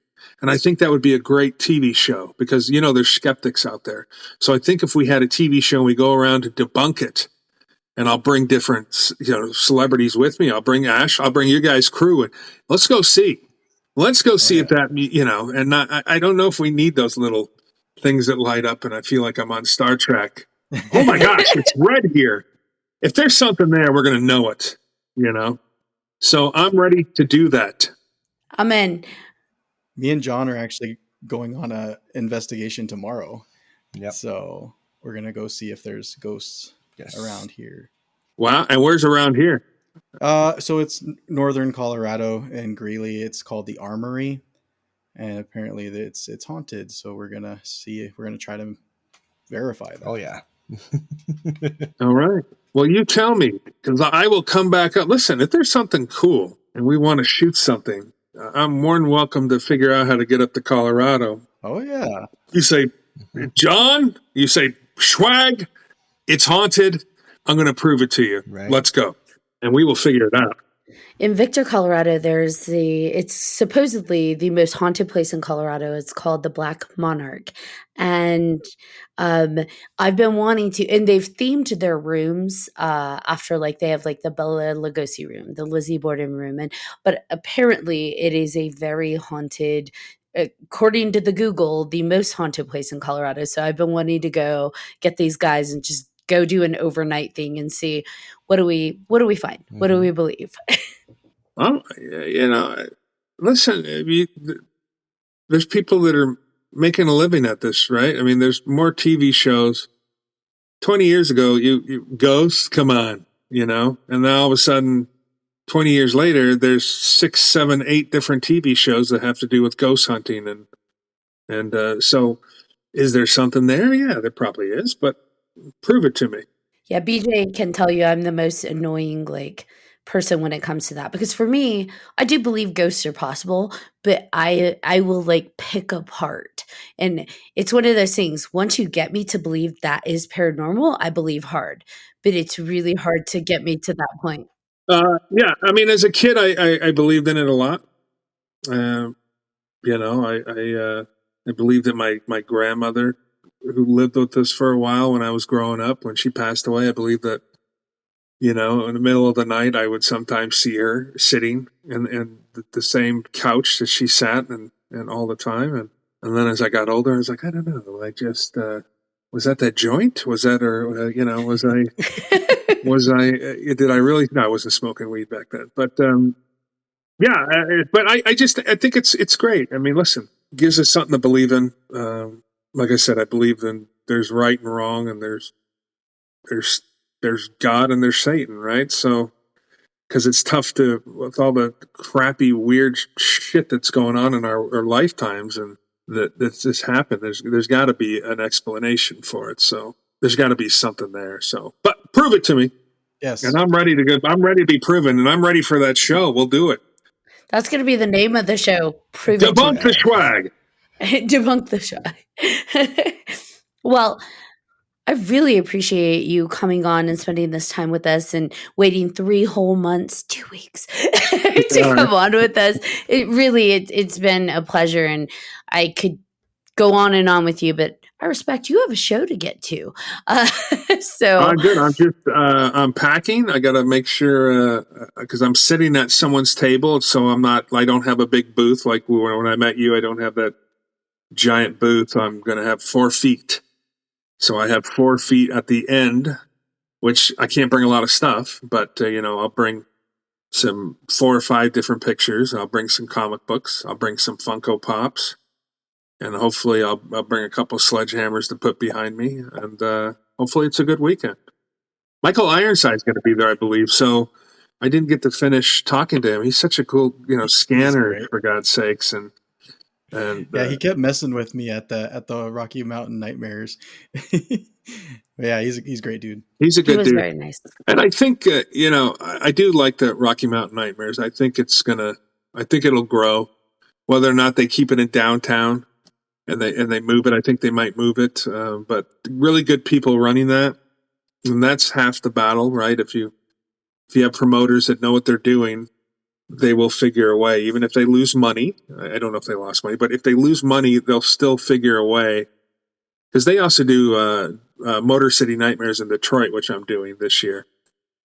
And I think that would be a great TV show because, there's skeptics out there. So I think if we had a TV show and we go around to debunk it, and I'll bring different, celebrities with me. I'll bring Ash. I'll bring you guys' crew. And let's go see. Let's go see if that, and I don't know if we need those little things that light up and I feel like I'm on Star Trek. Oh my gosh, it's red here. If there's something there, we're going to know it, So I'm ready to do that. I'm in. Me and John are actually going on a investigation tomorrow. Yep. So we're going to go see if there's ghosts around here. Wow. And where's around here? So it's northern Colorado and Greeley. It's called the Armory. And apparently it's haunted. So we're going to see if we're going to try to verify that. Oh, yeah. All right. Well, you tell me, because I will come back up. Listen, if there's something cool and we want to shoot something, I'm more than welcome to figure out how to get up to Colorado. Oh, yeah. You say, John, you say, Schwag, it's haunted. I'm going to prove it to you. Right. Let's go. And we will figure it out. In Victor, Colorado, it's supposedly the most haunted place in Colorado. It's called the Black Monarch. And I've been wanting to, and they've themed their rooms after they have the Bela Lugosi room, the Lizzie Borden room. But apparently it is a very haunted, according to the Google, the most haunted place in Colorado. So I've been wanting to go get these guys and just go do an overnight thing and see what do we find? Mm-hmm. What do we believe? Well, listen, there's people that are making a living at this, right? I mean, there's more TV shows. 20 years ago, you ghosts, come on, and now all of a sudden, 20 years later, there's 6, 7, 8 different TV shows that have to do with ghost hunting. And so is there something there? Yeah, there probably is, but prove it to me. Yeah, BJ can tell you I'm the most annoying person when it comes to that, because for me, I do believe ghosts are possible, but I will pick apart, and it's one of those things. Once you get me to believe that is paranormal, I believe hard, but it's really hard to get me to that point. Yeah, I mean, as a kid, I believed in it a lot. I believed that my grandmother, who lived with us for a while when I was growing up, when she passed away, I believe that, in the middle of the night, I would sometimes see her sitting in the same couch that she sat and all the time. And then as I got older, I was like, I don't know. I just, was that joint? Was that, or, did I really? No, I wasn't smoking weed back then. But, yeah, but I think it's great. I mean, listen, it gives us something to believe in. Like I said, I believe in there's right and wrong, and there's there's God and there's Satan, right? So because it's tough to, with all the crappy, weird shit that's going on in our lifetimes, and that's just happened. There's got to be an explanation for it. So there's got to be something there. So, but prove it to me. Yes. And I'm ready to go. I'm ready to be proven, and I'm ready for that show. We'll do it. That's going to be the name of the show. Prove it to Debunk the swag. Debunk the swag. Well, I really appreciate you coming on and spending this time with us and waiting 3 whole months, 2 weeks to come on with us. It's been a pleasure, and I could go on and on with you, but I respect you have a show to get to. So Good. I'm just I'm packing. I got to make sure because I'm sitting at someone's table, so I don't have a big booth like when I met you. I don't have that giant booth. I'm going to have 4 feet. So I have 4 feet at the end, which I can't bring a lot of stuff, but I'll bring some 4 or 5 different pictures. I'll bring some comic books. I'll bring some Funko Pops, and hopefully I'll bring a couple sledgehammers to put behind me, and hopefully it's a good weekend. Michael Ironside's going to be there, I believe. So I didn't get to finish talking to him. He's such a cool, scanner, for God's sakes, and yeah, he kept messing with me at the Rocky Mountain Nightmares. Yeah, he's a great dude. He's a good dude. He was very nice. And I think I do like the Rocky Mountain Nightmares. I think it'll grow. Whether or not they keep it in downtown and they move it, I think they might move it. But really good people running that, and that's half the battle, right? If you have promoters that know what they're doing, they will figure a way. Even if they lose money, I don't know if they lost money, but if they lose money, they'll still figure a way. Because they also do Motor City Nightmares in Detroit, which I'm doing this year.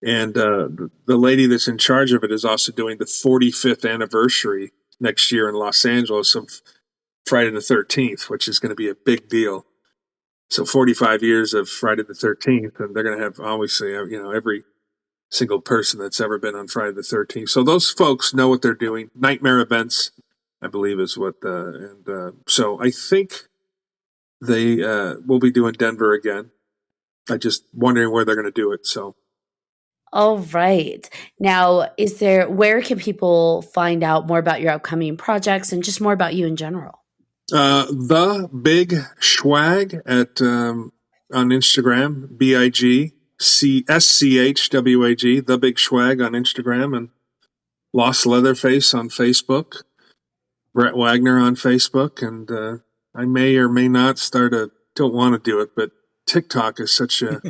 And the lady that's in charge of it is also doing the 45th anniversary next year in Los Angeles of Friday the 13th, which is going to be a big deal. So 45 years of Friday the 13th, and they're going to have, obviously, every single person that's ever been on Friday the 13th. So those folks know what they're doing. Nightmare events, I believe, is what. So I think they will be doing Denver again. I'm just wondering where they're going to do it. So. All right. Now, where can people find out more about your upcoming projects and just more about you in general? The Big Schwag on Instagram, BIGSCHWAG, The Big Schwag on Instagram, and Lost Leatherface on Facebook, Brett Wagner on Facebook, and I may or may not don't want to do it, but TikTok is such a...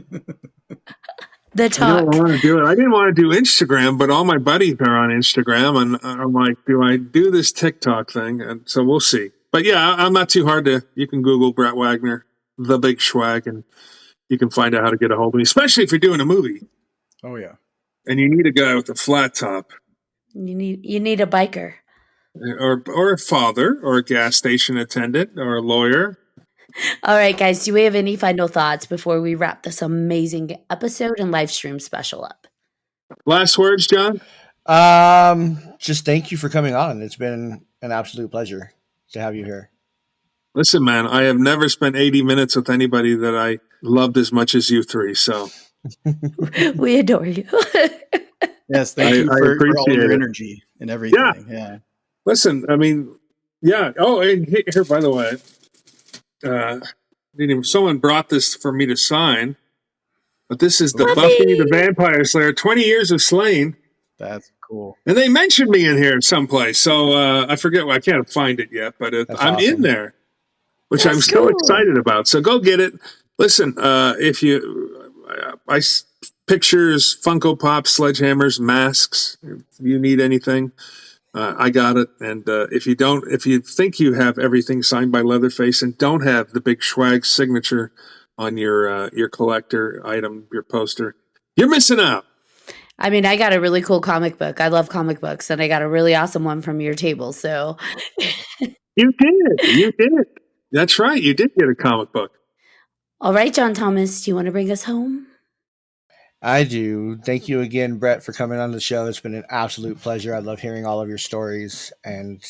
The talk. I don't want to do it. I didn't want to do Instagram, but all my buddies are on Instagram, and I'm like, do I do this TikTok thing? And so we'll see. But yeah, I'm not too hard you can Google Brett Wagner, The Big Schwag, and you can find out how to get a hold of me, especially if you're doing a movie. Oh, yeah. And you need a guy with a flat top. You need a biker. Or a father, or a gas station attendant, or a lawyer. All right, guys, do we have any final thoughts before we wrap this amazing episode and live stream special up? Last words, John? Just thank you for coming on. It's been an absolute pleasure to have you here. Listen, man, I have never spent 80 minutes with anybody that I loved as much as you three, so. We adore you. Yes, thank you for all your energy and everything. Yeah. Listen, I mean, yeah. Oh, and here, by the way, someone brought this for me to sign, but this is the Buffy the Vampire Slayer, 20 years of slaying. That's cool. And they mentioned me in here someplace, so I forget. I can't find it yet, but I'm awesome. In there, which I'm so excited about. So go get it. Listen, if pictures, Funko Pops, sledgehammers, masks. If you need anything, I got it. And if you think you have everything signed by Leatherface and don't have the Big Schwag signature on your collector item, your poster, you're missing out. I mean, I got a really cool comic book. I love comic books, and I got a really awesome one from your table. So you did. That's right. You did get a comic book. All right, John Thomas, do you want to bring us home? I do. Thank you again, Brett, for coming on the show. It's been an absolute pleasure. I love hearing all of your stories, and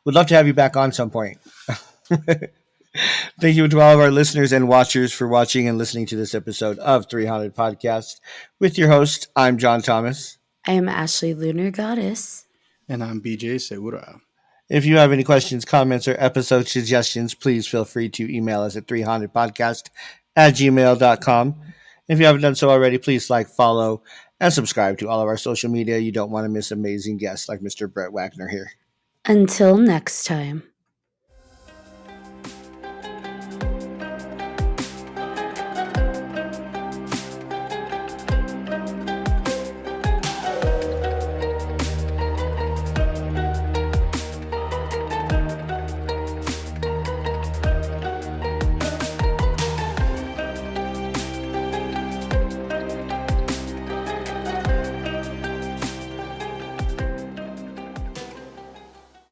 would love to have you back on some point. Thank you to all of our listeners and watchers for watching and listening to this episode of 3Haunted Podcast. With your host, I'm John Thomas. I am Ashley Lunar Goddess. And I'm BJ Segura. If you have any questions, comments, or episode suggestions, please feel free to email us at 3hauntedpodcast@gmail.com. If you haven't done so already, please like, follow, and subscribe to all of our social media. You don't want to miss amazing guests like Mr. Brett Wagner here. Until next time.